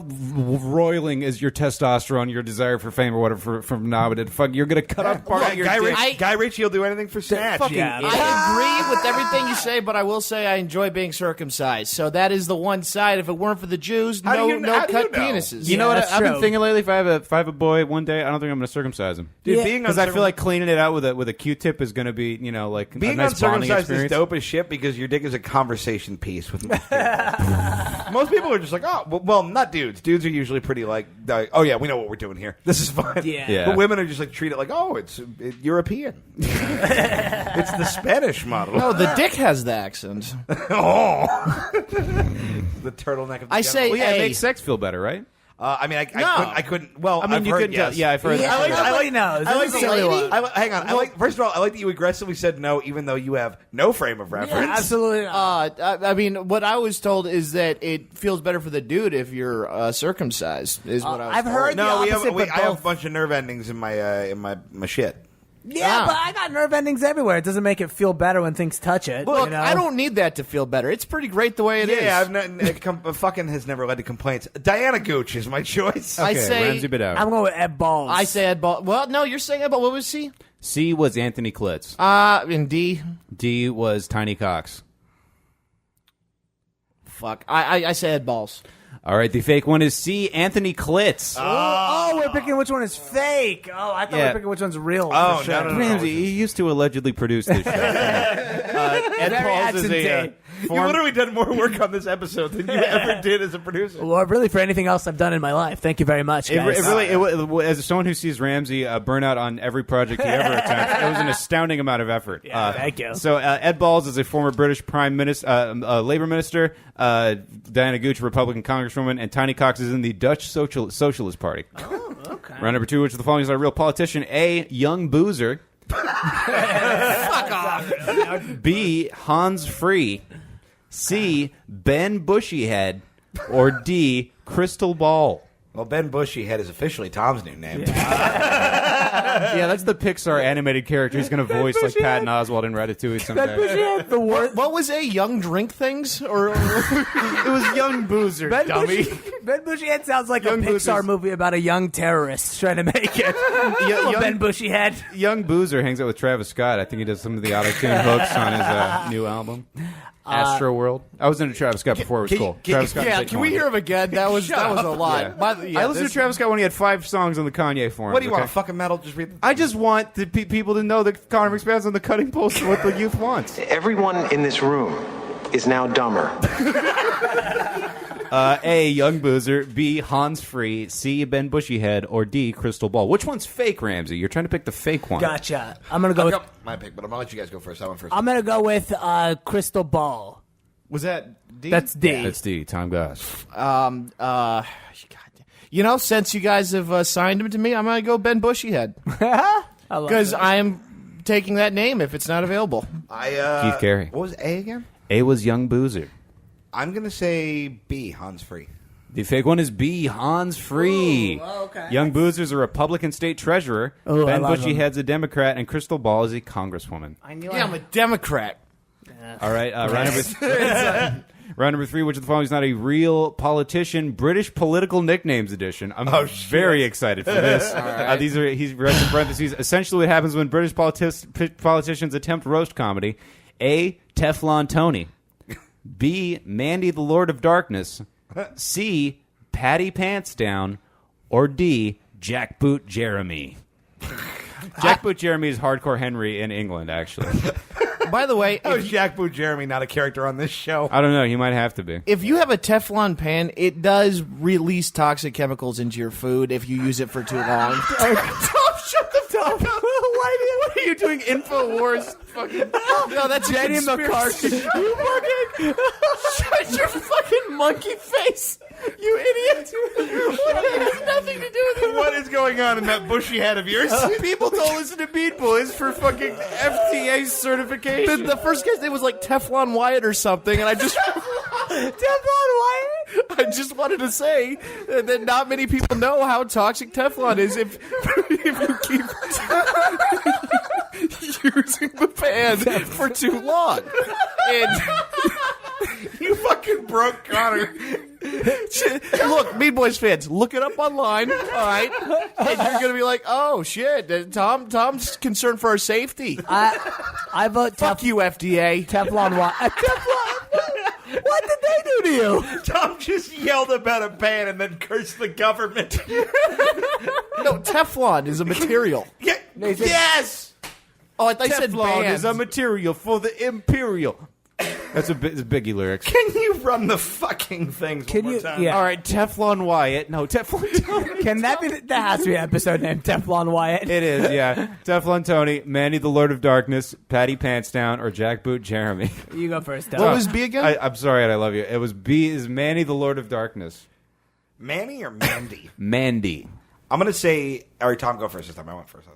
roiling is your testosterone, your desire for fame or whatever from now? But you're gonna cut off part of your dick. Guy Ritchie will do anything for snatch. Yeah. I agree with everything you say, but I will say I enjoy being circumcised. So that is the one side. If it weren't for the Jews, How do no you know? cut penises. You know what? that's I've been true. thinking lately. If I have a boy one day, I don't think I'm gonna circumcise him. Dude, being Because I feel like cleaning it out with a Q-tip is gonna be, like being a nice bonding uncircumcised is experience. dope as shit because your dick is a conversation piece with most people. Most people are just like, oh, well, not dudes. Dudes are usually pretty like, oh yeah, we know what we're doing here. This is fun. Yeah. But women are just like treat it like, oh, it's European. It's the Spanish model. No, the dick has the accent. Oh. The turtleneck of the I say Well, yeah, it A. makes sex feel better, right? I mean, No. I couldn't. Well, I mean, I've you heard, couldn't. yes. Yeah, I've heard. Yeah, that. nobody knows. I like This is the a silly lady. one. Hang on. First of all, I like that you aggressively said no, even though you have no frame of reference. Yeah, absolutely. Not. I mean, what I was told is that it feels better for the dude if you're circumcised. Is what I was I've told. heard- No, the opposite, but I have both. a bunch of nerve endings in my shit. Yeah, but I got nerve endings everywhere. It doesn't make it feel better when things touch it. Look, you know? I don't need that to feel better. It's pretty great the way it is. Yeah, fucking has never led to complaints. Diana Gooch is my choice. I Okay, say- Ramsey Bidow. I'm going with Ed Balls. I say Ed Ball. Well, no, you're saying Ed Ball. What was C? C was Anthony Klitz. In D. D was Tiny Cox. Fuck. I say Ed Balls. All right, the fake one is C, Anthony Klitz. Oh, we're picking which one is fake. Oh, I thought we Yeah. were picking which one's real. Oh, for sure. no. Ramsey, he used to allegedly produce this show. Ed Very Balls is a absentee. You've literally done more work on this episode than you ever did as a producer. Well, really, for anything else I've done in my life. Thank you very much, guys. as someone who sees Ramsey burn out on every project he ever attempts, it was an astounding amount of effort. Yeah, thank you. So Ed Balls is a former British Prime Minister, Labor Minister. Diana Gooch, Republican Congresswoman, and Tiny Cox is in the Dutch Socialist Party. Oh, okay. Round number 2, which of the following is a real politician? A, young boozer. Fuck off. B, Hans Free. C, Ben Bushyhead. Or D, Crystal Ball. Well, Ben Bushyhead is officially Tom's new name. Yeah, that's the Pixar animated character he's going to voice like Patton Oswalt in Ratatouille someday. Ben Bushyhead, the worst. What was a young drink things? Or it was young boozer, dummy. Ben Bushyhead sounds like Young a Pixar Boozers. movie about a young terrorist trying to make it. Little Ben Bushyhead. Young Boozer hangs out with Travis Scott. I think he does some of the auto-tune hooks on his new album, Astro World. I was into Travis Scott before it was cool. Travis Scott Yeah, played can we Kanye. hear him again? That was a lot. Yeah. Yeah, I listened to Travis Scott when he had 5 songs on the Kanye forum. What do you want, a fucking medal? Just read I just want the people to know that Connor McSpad's on the cutting pulse of what the youth wants. Everyone in this room is now dumber. A, Young Boozer. B, Hans Free. C, Ben Bushyhead. Or D, Crystal Ball. Which one's fake, Ramsey? You're trying to pick the fake one. Gotcha. I'm gonna go. I've With, got my pick, but I'm gonna let you guys go first. I went first. I'm gonna go with Crystal Ball. Was that D? That's D. That's D. Tom Goss. God, you know, since you guys have signed him to me, I'm gonna go Ben Bushyhead because I am taking that name if it's not available. Keith Carey. What was A again? A was Young Boozer. I'm gonna say B. Hans Free. The fake one is B, Hans Free. okay. Young Boozer's a Republican state treasurer. Ooh, I Ben love him. Bushyhead's a Democrat, and Crystal Ball is a congresswoman. Yeah, I'm a Democrat. All right, round number 3. Which of the following is not a real politician? British political nicknames edition. I'm very excited for this. He's read in parentheses. Essentially, what happens when British politicians attempt roast comedy? A, Teflon Tony. B, Mandy the Lord of Darkness. C, Patty Pants Down. Or D, Jackboot Jeremy. Jackboot Jeremy is Hardcore Henry in England, actually. By the way, How is Jackboot Jeremy not a character on this show? I don't know. He might have to be. if you have a Teflon pan, it does release toxic chemicals into your food if you use it for too long. Tom, shut the fuck up. What are you doing? InfoWars? No, that's Jenny McCarthy. You fucking shut your fucking monkey face, you idiot! It has nothing to do with it. What is going on in that bushy head of yours? People don't listen to Beat Boys for fucking FTA certification. The first guy's name was like Teflon Wyatt or something, and I just Teflon Wyatt? I just wanted to say that not many people know how toxic Teflon is if you keep using the pan for too long. And You fucking broke Connor. look, Mean Boys fans, look it up online, all right? And you're gonna be like, oh shit, Tom's concerned for our safety. I vote Fuck you, FDA. Teflon Wyatt. What did they do to you? Tom just yelled about a pan and then cursed the government. No, Teflon is a material. Yeah, yes. Oh, I thought you said Teflon bands. is a material for the Imperial. That's a Biggie lyrics. Can you run the fucking things Can one you- more time? yeah. All right, Teflon Wyatt. No, Teflon Tony. Can that be? That has to be an episode named Teflon Wyatt. It is, yeah. Teflon Tony, Mandy the Lord of Darkness, Patty Pants Down, or Jackboot Jeremy. You go first. Tom. What was B again? I'm sorry, and I love you. It was B is Mandy the Lord of Darkness. Manny or Mandy? Mandy. I'm gonna say. All right, Tom, go first this time. I went first.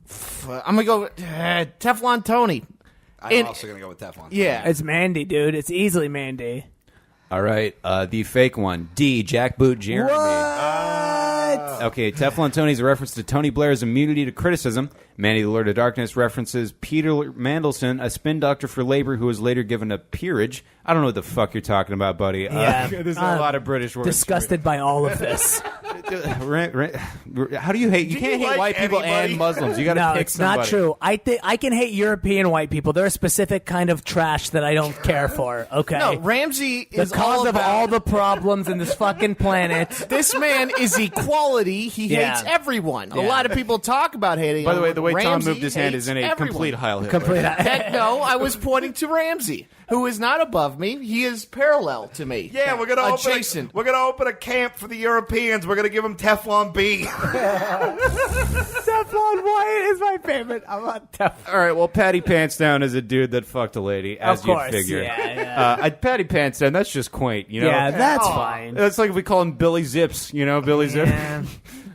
Fuck. I'm gonna go Teflon Tony. I'm also gonna go with Teflon. Yeah. It's Mandy, dude. It's easily Mandy. All right, the fake one. D, Jackboot Jeremy. What? Okay, Teflon Tony is a reference to Tony Blair's immunity to criticism. Mandy the Lord of Darkness references Peter Mandelson, a spin doctor for labor who was later given a peerage. I don't know what the fuck you're talking about, buddy. Yeah, there's a lot of British words. Disgusted by all of this. How do you hate? You can't hate like white people anybody? and Muslims. You got to No, pick it's somebody. not true. I can hate European white people. They're a specific kind of trash that I don't care for. Okay. No, Ramsey the is cause all of about, all the problems in this fucking planet. This man is equality. He Yeah. hates everyone. A Yeah. lot of people talk about hating. By the him. way, the way Tom Ramsey moved his hand is in a hates everyone. complete Heil Hitler. Complete. No, I was pointing to Ramsey, who is not above me. He is parallel to me. Yeah, we're gonna adjacent. open a camp for the Europeans. We're gonna give them Teflon B. Teflon Wyatt is my favorite. I want Teflon. All right, well, Patty Pants Down is a dude that fucked a lady, as Of course, you'd figure. yeah. Patty Pants Down, that's just quaint, you know? Yeah, that's fine. That's like if we call him Billy Zips, you know, Billy Zips.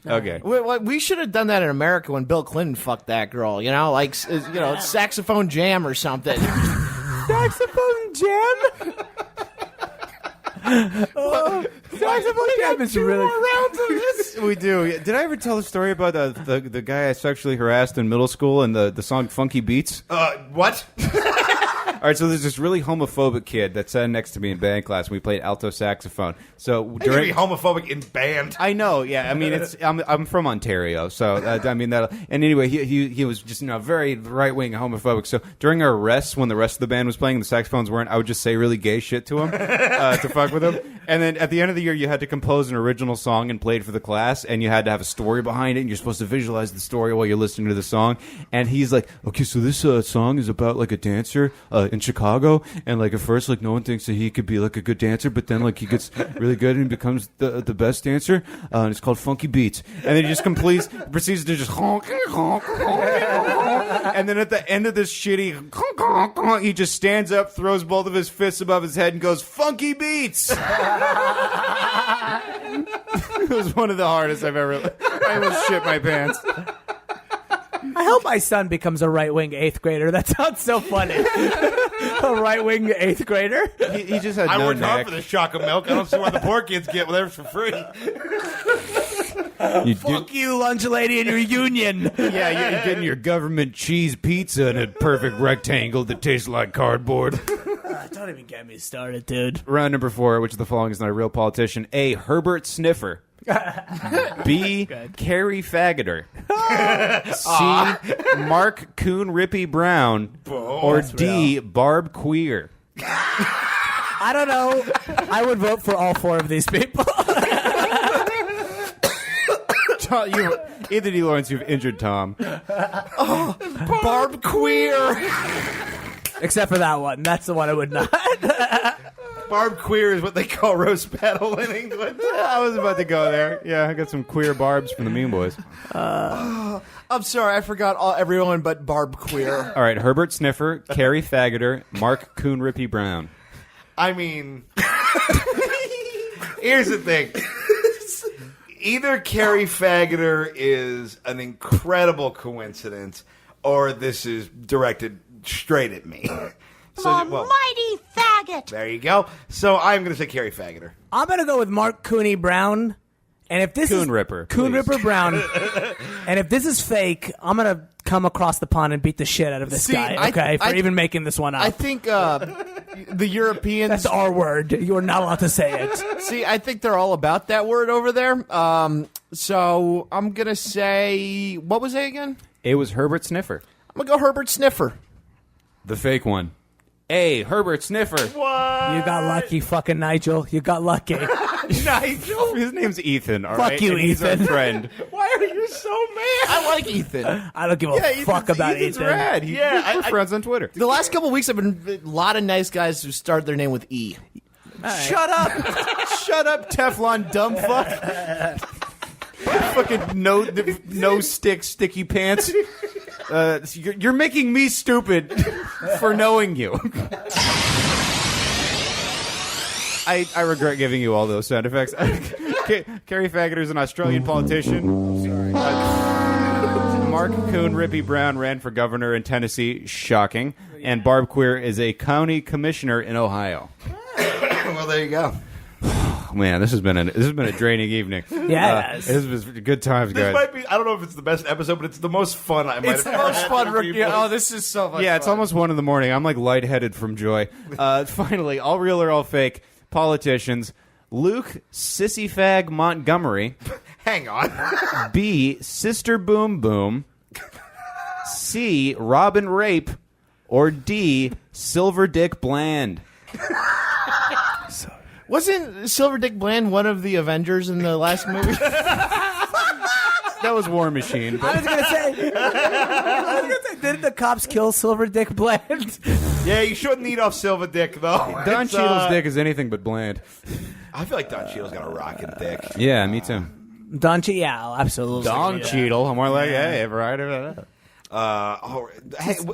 Okay. We should have done that in America when Bill Clinton fucked that girl. You know, like saxophone jam or something. Saxophone jam? Saxophone camp is really. We do. Did I ever tell the story about the guy I sexually harassed in middle school and the song Funky Beats? What? All right, so there's this really homophobic kid that sat next to me in band class. And we played alto saxophone. So You're during be homophobic in band. I know, yeah. I mean, I'm from Ontario, so I mean that. And anyway, he was just very right wing homophobic. So during our rests, when the rest of the band was playing, and the saxophones weren't, I would just say really gay shit to him to fuck with him. And then at the end of the year, you had to compose an original song and play it for the class, and you had to have a story behind it. And you're supposed to visualize the story while you're listening to the song. And he's like, okay, so this song is about like a dancer in Chicago, and like at first, like no one thinks that he could be like a good dancer, but then like he gets really good and becomes the best dancer, and it's called Funky Beats. And then he just proceeds to just honk, honk, honk. And then at the end of this shitty honk, honk, honk, he just stands up, throws both of his fists above his head, and goes, Funky Beats! It was one of the hardest I've ever... I almost shit my pants. I hope my son becomes a right-wing 8th grader. That sounds so funny. A right-wing 8th grader? He just had I no worked hard neck. for this shock of milk. I don't see why the poor kids get whatever for free. Fuck you, lunch lady, and your union. Yeah, you're getting your government cheese pizza in a perfect rectangle that tastes like cardboard. Don't even get me started, dude. Round number 4, which of the following is not a real politician? A. Herbert Sniffer. B. Carrie Faggoter. C. Mark Coon Rippy Brown. Or D. Barb Queer. I don't know. I would vote for all 4 of these people. Anthony Lawrence, you've injured Tom. Barb Queer. Except for that one. That's the one I would not. Barb Queer is what they call roast battle in England. I was about to go there. Yeah, I got some queer barbs from the Mean Boys. I'm sorry, I forgot everyone but Barb Queer. All right, Herbert Sniffer, Carrie Faggoter, Mark Coon Rippy Brown. I mean, here's the thing. Either Carrie Faggoter is an incredible coincidence, or this is directed straight at me. Mighty faggot. There you go. So I'm going to say Carrie Faggoter. I'm going to go with Mark Cooney Brown. And if this Coon is Ripper, Coon please. Ripper Brown, and if this is fake, I'm going to come across the pond and beat the shit out of this guy, okay, for even making this one up. I think the Europeans... That's our word. You are not allowed to say it. See, I think they're all about that word over there. So I'm going to say... What was it again? It was Herbert Sniffer. I'm going to go Herbert Sniffer. The fake one. A. Herbert Sniffer. What? You got lucky, fucking Nigel. You got lucky. Nigel? His name's Ethan, all Fuck right? you, And he's our Ethan. friend. Why are you so mad? I like Ethan. I don't give a fuck about Ethan's Ethan. rad. We're friends on Twitter. The last couple of weeks, I've been a lot of nice guys who start their name with E. Shut up. Shut up, Teflon dumb fuck. Fucking no stick, sticky pants. You're making me stupid for knowing you. I regret giving you all those sound effects. Carrie Faggoter is an Australian politician. Mark Coon Rippy Brown ran for governor in Tennessee. Shocking. And Barb Queer is a county commissioner in Ohio. Well, there you go. Man, this has been a draining evening. Yeah, it this was good times, This guys. might be, I don't know if it's the best episode, but it's the most fun I might It's have the ever most had fun. to review. Oh, this is so much Yeah, it's fun. almost 1 in the morning. I'm like lightheaded from joy. Finally, all real or all fake politicians. Luke Sissyfag Montgomery. Hang on. B. Sister Boom Boom. C. Robin Rape. Or D. Silver Dick Bland. Wasn't Silver Dick Bland one of the Avengers in the last movie? That was War Machine. I But was gonna say, didn't the cops kill Silver Dick Bland? Yeah, you shouldn't need off Silver Dick, though. Don It's, Cheadle's dick is anything but bland. I feel like Don Cheadle's got a rockin' dick. Yeah, me too. Don Cheadle, yeah, absolutely. Don Cheadle. I'm more like, hey, right?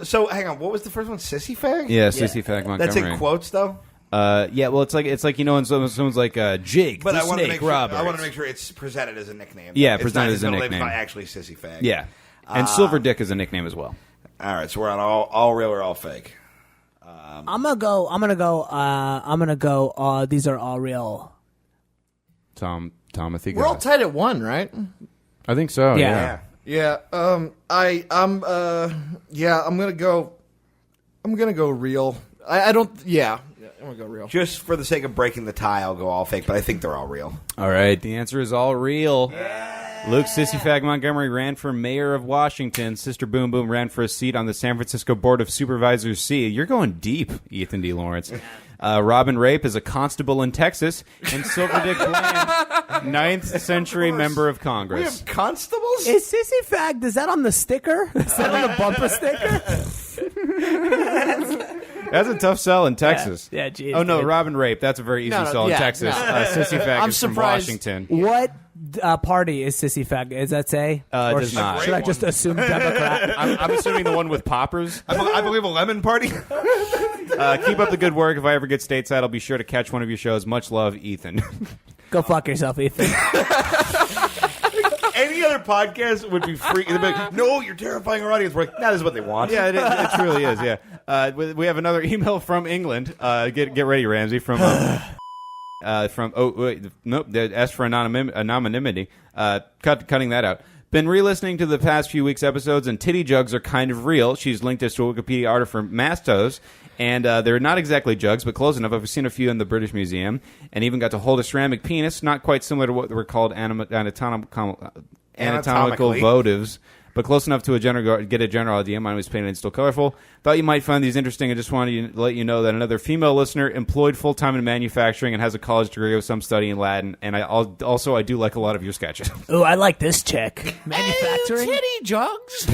So hang on, what was the first one? Sissy Fag? Yeah, Sissyfag Montgomery. That's in quotes, though. Yeah, well, it's like you know, when someone's like Jake, But the I want to Snake make sure. Roberts. I want to make sure it's presented as a nickname. Yeah, It's presented not as a his middle name, nickname. It's not actually Sissy Fag. Yeah, and Silver Dick is a nickname as well. All right, so we're on all real or all fake. I'm gonna go. These are all real. Tom, Timothy. We're all tied at 1, right? I think so. Yeah. Yeah. I'm gonna go. I'm gonna go real. I don't. Yeah. I'm gonna go real. Just for the sake of breaking the tie, I'll go all fake, but I think they're all real. All right. The answer is all real. Luke Sissy Montgomery ran for mayor of Washington. Sister Boom Boom ran for a seat on the San Francisco Board of Supervisors C. You're going deep, Ethan D. Lawrence. Robin Rape is a constable in Texas. And Silver Dick Bland, 9th century member of Congress. We have constables? Is Sissy Fag? Is that on the sticker? Is that on the bumper sticker? That's a tough sell in Texas. Yeah, geez, oh, no, dude. Robin Rape. That's a very easy sell in Texas. Sissy Fag I'm is from surprised. Washington. What party is Sissy Fag? Does that say? Or Does not. Should I just assume Democrat? I'm assuming the one with poppers. I believe a lemon party. Keep up the good work. If I ever get stateside, I'll be sure to catch one of your shows. Much love, Ethan. Go fuck yourself, Ethan. Any other podcast would be free. They'd be like, no, you're terrifying our audience. We're like, that is what they want. Yeah, it truly is. Yeah, we have another email from England. Get ready, Ramsey. From they asked for anonymity. Cutting that out. Been re-listening to the past few weeks' episodes, and titty jugs are kind of real. She's linked us to a Wikipedia article for mastos, and they're not exactly jugs, but close enough. I've seen a few in the British Museum, and even got to hold a ceramic penis, not quite similar to what were called anatomical votives, but close enough to get a general idea. Mine was painted and still colorful. Thought you might find these interesting. I just wanted to let you know that another female listener employed full-time in manufacturing and has a college degree with some study in Latin, and I do like a lot of your sketches. Ooh, I like this chick. Manufacturing? Titty jugs.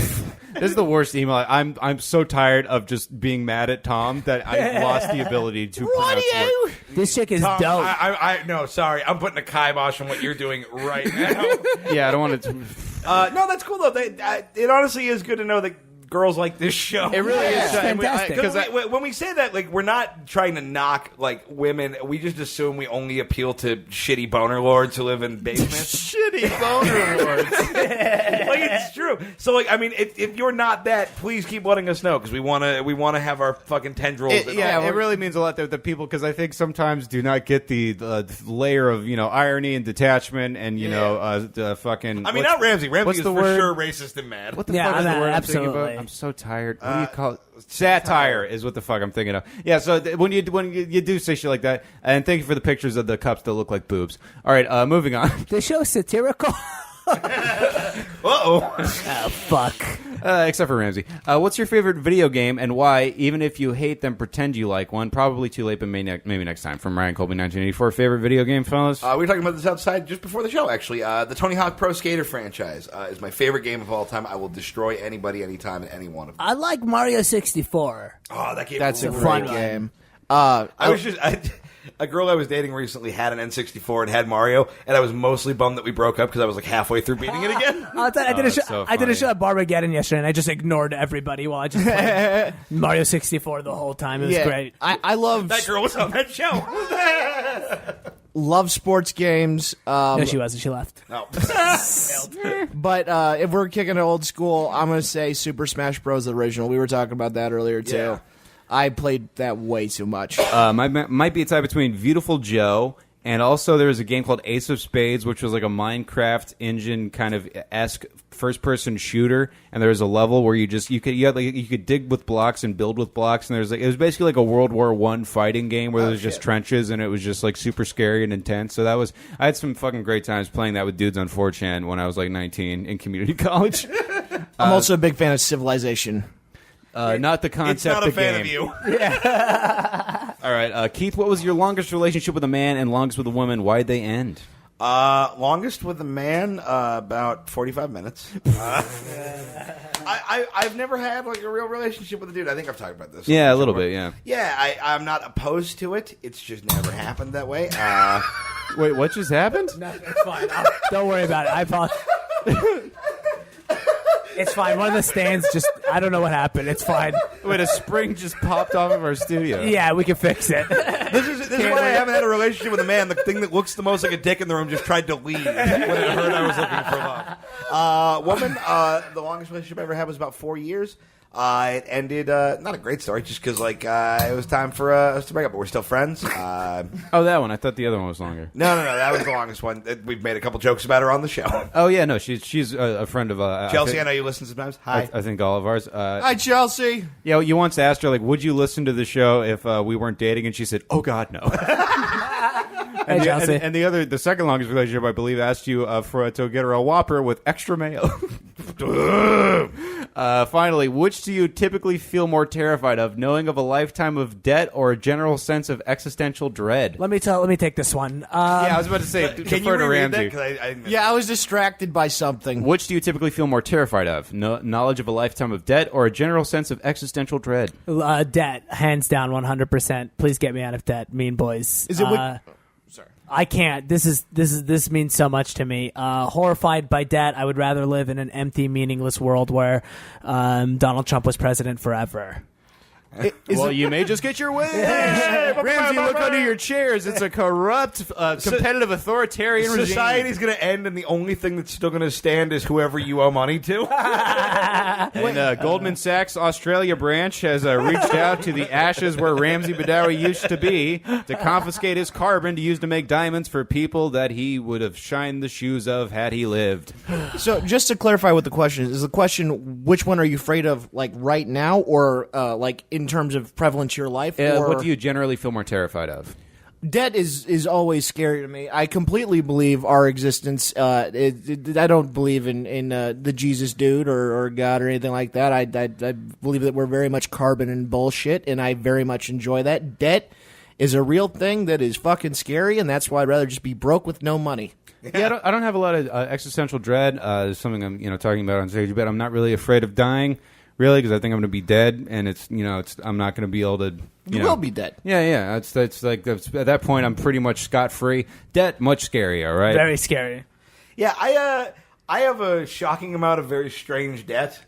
This is the worst email. I'm so tired of just being mad at Tom that I lost the ability to pronounce it. This chick is Tom, dope. No, sorry. I'm putting a kibosh on what you're doing right now. Yeah, I don't want to... No, that's cool, though. It honestly is good to know that girls like this show. It really is. Fantastic. Because when we say that, like, we're not trying to knock, like, women. We just assume we only appeal to shitty boner lords who live in basements. Shitty boner lords. Like, it's true. So, like, I mean, if you're not that, please keep letting us know, because we want to have our fucking tendrils. It really means a lot to the people, because I think sometimes do not get the layer of, irony and detachment and, fucking... I mean, not Ramsey. Ramsey what's is the for word? sure racist and mad. What the fuck is the word I'm thinking about? absolutely. I'm so tired. What do you call it? Satire is what the fuck I'm thinking of. Yeah, so when you do say shit like that, and thank you for the pictures of the cups that look like boobs. All right, moving on. This show's satirical. Uh-oh. Oh, fuck. Except for Ramsey. What's your favorite video game and why? Even if you hate them, pretend you like one. Probably too late, but maybe next time. From Ryan Colby, 1984. Favorite video game, fellas? We were talking about this outside just before the show, actually. The Tony Hawk Pro Skater franchise is my favorite game of all time. I will destroy anybody, anytime, and any one of them. I like Mario 64. Oh, that game That's a rules. great game. A girl I was dating recently had an N64 and had Mario, and I was mostly bummed that we broke up because I was like halfway through beating it again. I did a show at Barbageddon yesterday, and I just ignored everybody while I just played Mario 64 the whole time. It was great. I love That girl was on that show. love sports games. No, she wasn't. She left. No. But if we're kicking it old school, I'm going to say Super Smash Bros. The original. We were talking about that earlier, too. Yeah. I played that way too much. Might be a tie between Beautiful Joe and also there was a game called Ace of Spades, which was like a Minecraft engine kind of esque first-person shooter, and there was a level where you could dig with blocks and build with blocks, and it was basically like a World War I fighting game where there was just trenches, and it was just like super scary and intense. So I had some fucking great times playing that with dudes on 4chan when I was like 19 in community college. I'm also a big fan of Civilization. Not the concept. It's not a fan of you. All right, Keith, what was your longest relationship with a man and longest with a woman? Why'd they end? Longest with a man, about 45 minutes. I've never had like a real relationship with a dude. I think I've talked about this. Yeah, a little bit, yeah. Yeah, I'm not opposed to it. It's just never happened that way. Wait, what just happened? Nothing. It's fine. Don't worry about it. I apologize. It's fine. One of the stands I don't know what happened. It's fine. Wait, a spring just popped off of our studio. Yeah, we can fix it. This is why I haven't had a relationship with a man. The thing that looks the most like a dick in the room just tried to leave when it heard I was looking for love. Woman, the longest relationship I ever had was about 4 years. It ended, not a great story, just because, it was time for us to break up, but we're still friends. That one. I thought the other one was longer. No, that was the longest one. We've made a couple jokes about her on the show. Oh, yeah, no, she's a friend of... Chelsea, I know you listen sometimes. Hi. I think all of ours. Hi, Chelsea. Yeah, you once asked her, would you listen to the show if we weren't dating? And she said, oh, God, no. Hey, Chelsea. And the second longest relationship, I believe, asked you to get her a Whopper with extra mayo. Finally, which do you typically feel more terrified of, knowing of a lifetime of debt or a general sense of existential dread? Let me take this one. Yeah, I was about to say, defer to Ramsey. I was distracted by something. Which do you typically feel more terrified of, knowledge of a lifetime of debt or a general sense of existential dread? Debt, hands down, 100%. Please get me out of debt, mean boys. Is it? Sorry, I can't. This means so much to me. Horrified by debt. I would rather live in an empty, meaningless world where Donald Trump was president forever. You may just get your way. Ramsey, look under your chairs. It's a corrupt, competitive, authoritarian regime. Society's going to end, and the only thing that's still going to stand is whoever you owe money to. And Goldman Sachs Australia branch has reached out to the ashes where Ramsey Badawi used to be to confiscate his carbon to use to make diamonds for people that he would have shined the shoes of had he lived. So, just to clarify what the question is the question, which one are you afraid of, right now, or in terms of prevalence to your life? Or what do you generally feel more terrified of? Debt is always scary to me. I completely believe our existence. I don't believe in the Jesus dude or God or anything like that. I believe that we're very much carbon and bullshit, and I very much enjoy that. Debt is a real thing that is fucking scary, and that's why I'd rather just be broke with no money. Yeah, I don't have a lot of existential dread. It's something I'm talking about on stage, but I'm not really afraid of dying. Really, because I think I'm going to be dead, and I'm not going to be able to. You will be dead. Yeah. At that point, I'm pretty much scot free. Debt, much scarier, right? Very scary. Yeah, I have a shocking amount of very strange debt.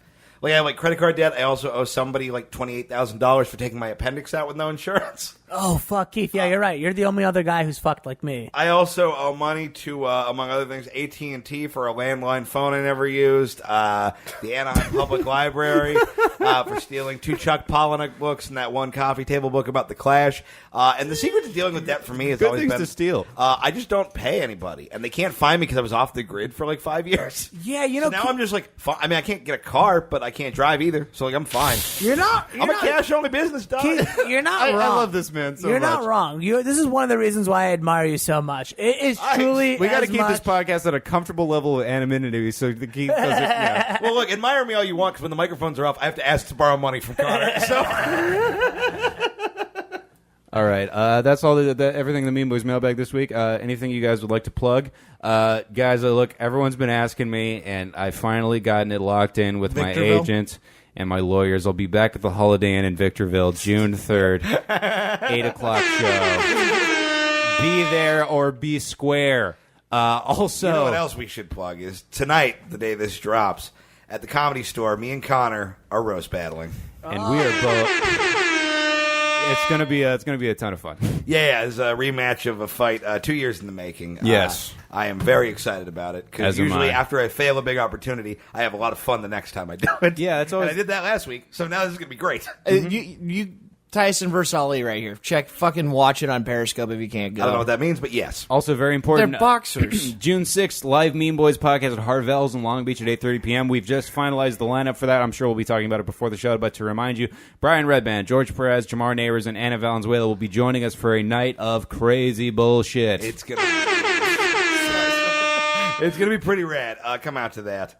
I have credit card debt. I also owe somebody $28,000 for taking my appendix out with no insurance. Oh, fuck, Keith. Yeah, you're right. You're the only other guy who's fucked like me. I also owe money to, among other things, AT&T for a landline phone I never used, the Anaheim Public Library for stealing 2 Chuck Palahniuk books and that one coffee table book about the Clash. And the secret to dealing with debt for me has always been... to steal. I just don't pay anybody, and they can't find me because I was off the grid for 5 years. Yeah, So now I'm just I can't get a car, but I can't drive either, so I'm fine. I'm a cash-only business, dog. Keith, you're not wrong. I love this man so You're much. not wrong. This is one of the reasons why I admire you so much. It is truly. We got to keep this podcast at a comfortable level of anonymity so the Keith doesn't. Yeah. Well, look, admire me all you want, because when the microphones are off, I have to ask to borrow money from Connor. So. All right, that's all. Everything in the Mean Boys mailbag this week. Anything you guys would like to plug? Guys, look, everyone's been asking me, and I finally gotten it locked in with my agent and my lawyers. I'll be back at the Holiday Inn in Victorville, June 3rd, 8 o'clock show. Be there or be square. Also, you know what else we should plug is tonight, the day this drops, at the Comedy Store, me and Connor are roast battling, and we are both. It's gonna be a ton of fun. Yeah, it's a rematch of a fight 2 years in the making. Yes, I am very excited about it because usually after I fail a big opportunity, I have a lot of fun the next time I do it. Yeah, that's always. And I did that last week, so now this is gonna be great. You Tyson versus Ali right here. Fucking watch it on Periscope if you can't go. I don't know what that means, but yes. Also very important. They're boxers. June 6th, live Mean Boys podcast at Harvell's in Long Beach at 8:30 p.m. We've just finalized the lineup for that. I'm sure we'll be talking about it before the show, but to remind you, Brian Redband, George Perez, Jamar Neighbors, and Anna Valenzuela will be joining us for a night of crazy bullshit. It's gonna be pretty rad. Come out to that.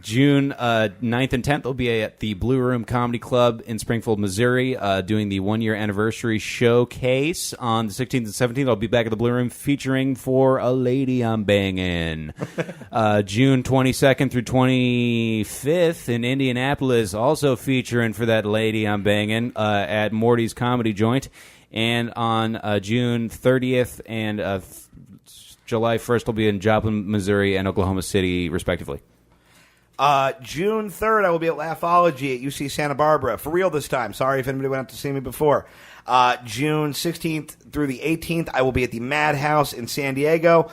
June 9th and 10th will be at the Blue Room Comedy Club in Springfield, Missouri, doing the one-year anniversary showcase. On the 16th and 17th, I'll be back at the Blue Room featuring For a Lady I'm Bangin'. June 22nd through 25th in Indianapolis, also featuring For That Lady I'm Bangin' at Morty's Comedy Joint. And on June 30th and July 1st will be in Joplin, Missouri, and Oklahoma City, respectively. June 3rd, I will be at Laughology at UC Santa Barbara. For real this time. Sorry if anybody went out to see me before. June 16th through the 18th, I will be at the Madhouse in San Diego.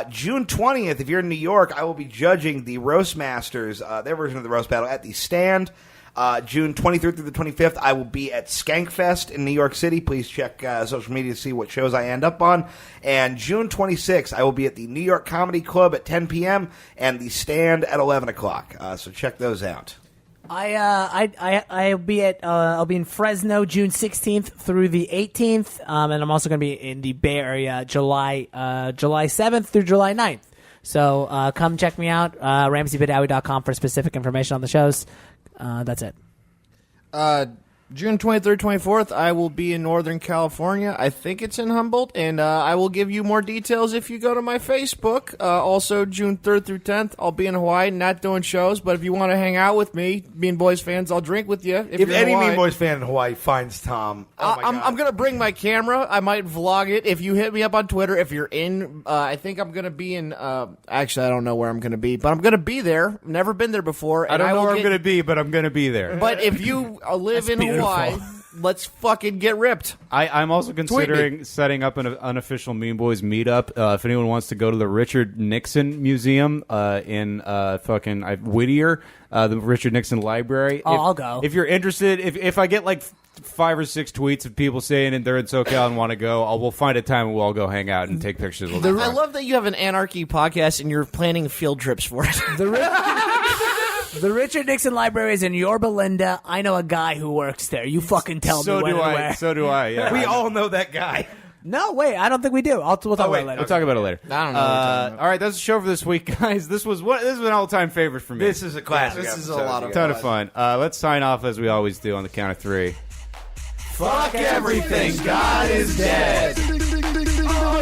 June 20th, if you're in New York, I will be judging the Roast Masters, their version of the Roast Battle, at the Stand. June 23rd through the 25th, I will be at Skankfest in New York City. Please check social media to see what shows I end up on. And June 26th, I will be at the New York Comedy Club at 10 p.m. and the Stand at 11 o'clock. So check those out. I'll be in Fresno June 16th through the 18th, and I'm also going to be in the Bay Area July 7th through July 9th. So come check me out, RamseyBadawi.com for specific information on the shows. That's it. June 23rd, 24th, I will be in Northern California. I think it's in Humboldt, and I will give you more details if you go to my Facebook. Also, June 3rd through 10th, I'll be in Hawaii, not doing shows, but if you want to hang out with me, Mean Boys fans, I'll drink with you. If any Mean Boys fan in Hawaii finds Tom, I'm going to bring my camera. I might vlog it. If you hit me up on Twitter, if you're in, I think I'm going to be in, actually, I don't know where I'm going to be, but I'm going to be there. Never been there before. I don't know where I'm going to be, but I'm going to be there. But if you live in Hawaii, let's fucking get ripped. I'm also considering setting up an unofficial Mean Boys meetup. If anyone wants to go to the Richard Nixon Museum in fucking Whittier, the Richard Nixon Library. I'll go. If you're interested, if I get like 5 or 6 tweets of people saying and they're in SoCal and want to go, we'll find a time and we'll all go hang out and take pictures. I love that you have an anarchy podcast and you're planning field trips for it. The Richard Nixon Library is in Yorba Linda. I know a guy who works there. You fucking tell me when and where. So do I, yeah. We all know that guy. No, wait, I don't think we do. We'll talk about it later. We'll talk about it later. I don't know what you're talking about. All right, that's the show for this week, guys. This was an all-time favorite for me. This is a classic. This is a lot of ton of fun. Let's sign off as we always do on the count of 3. Fuck everything. God is dead. Oh,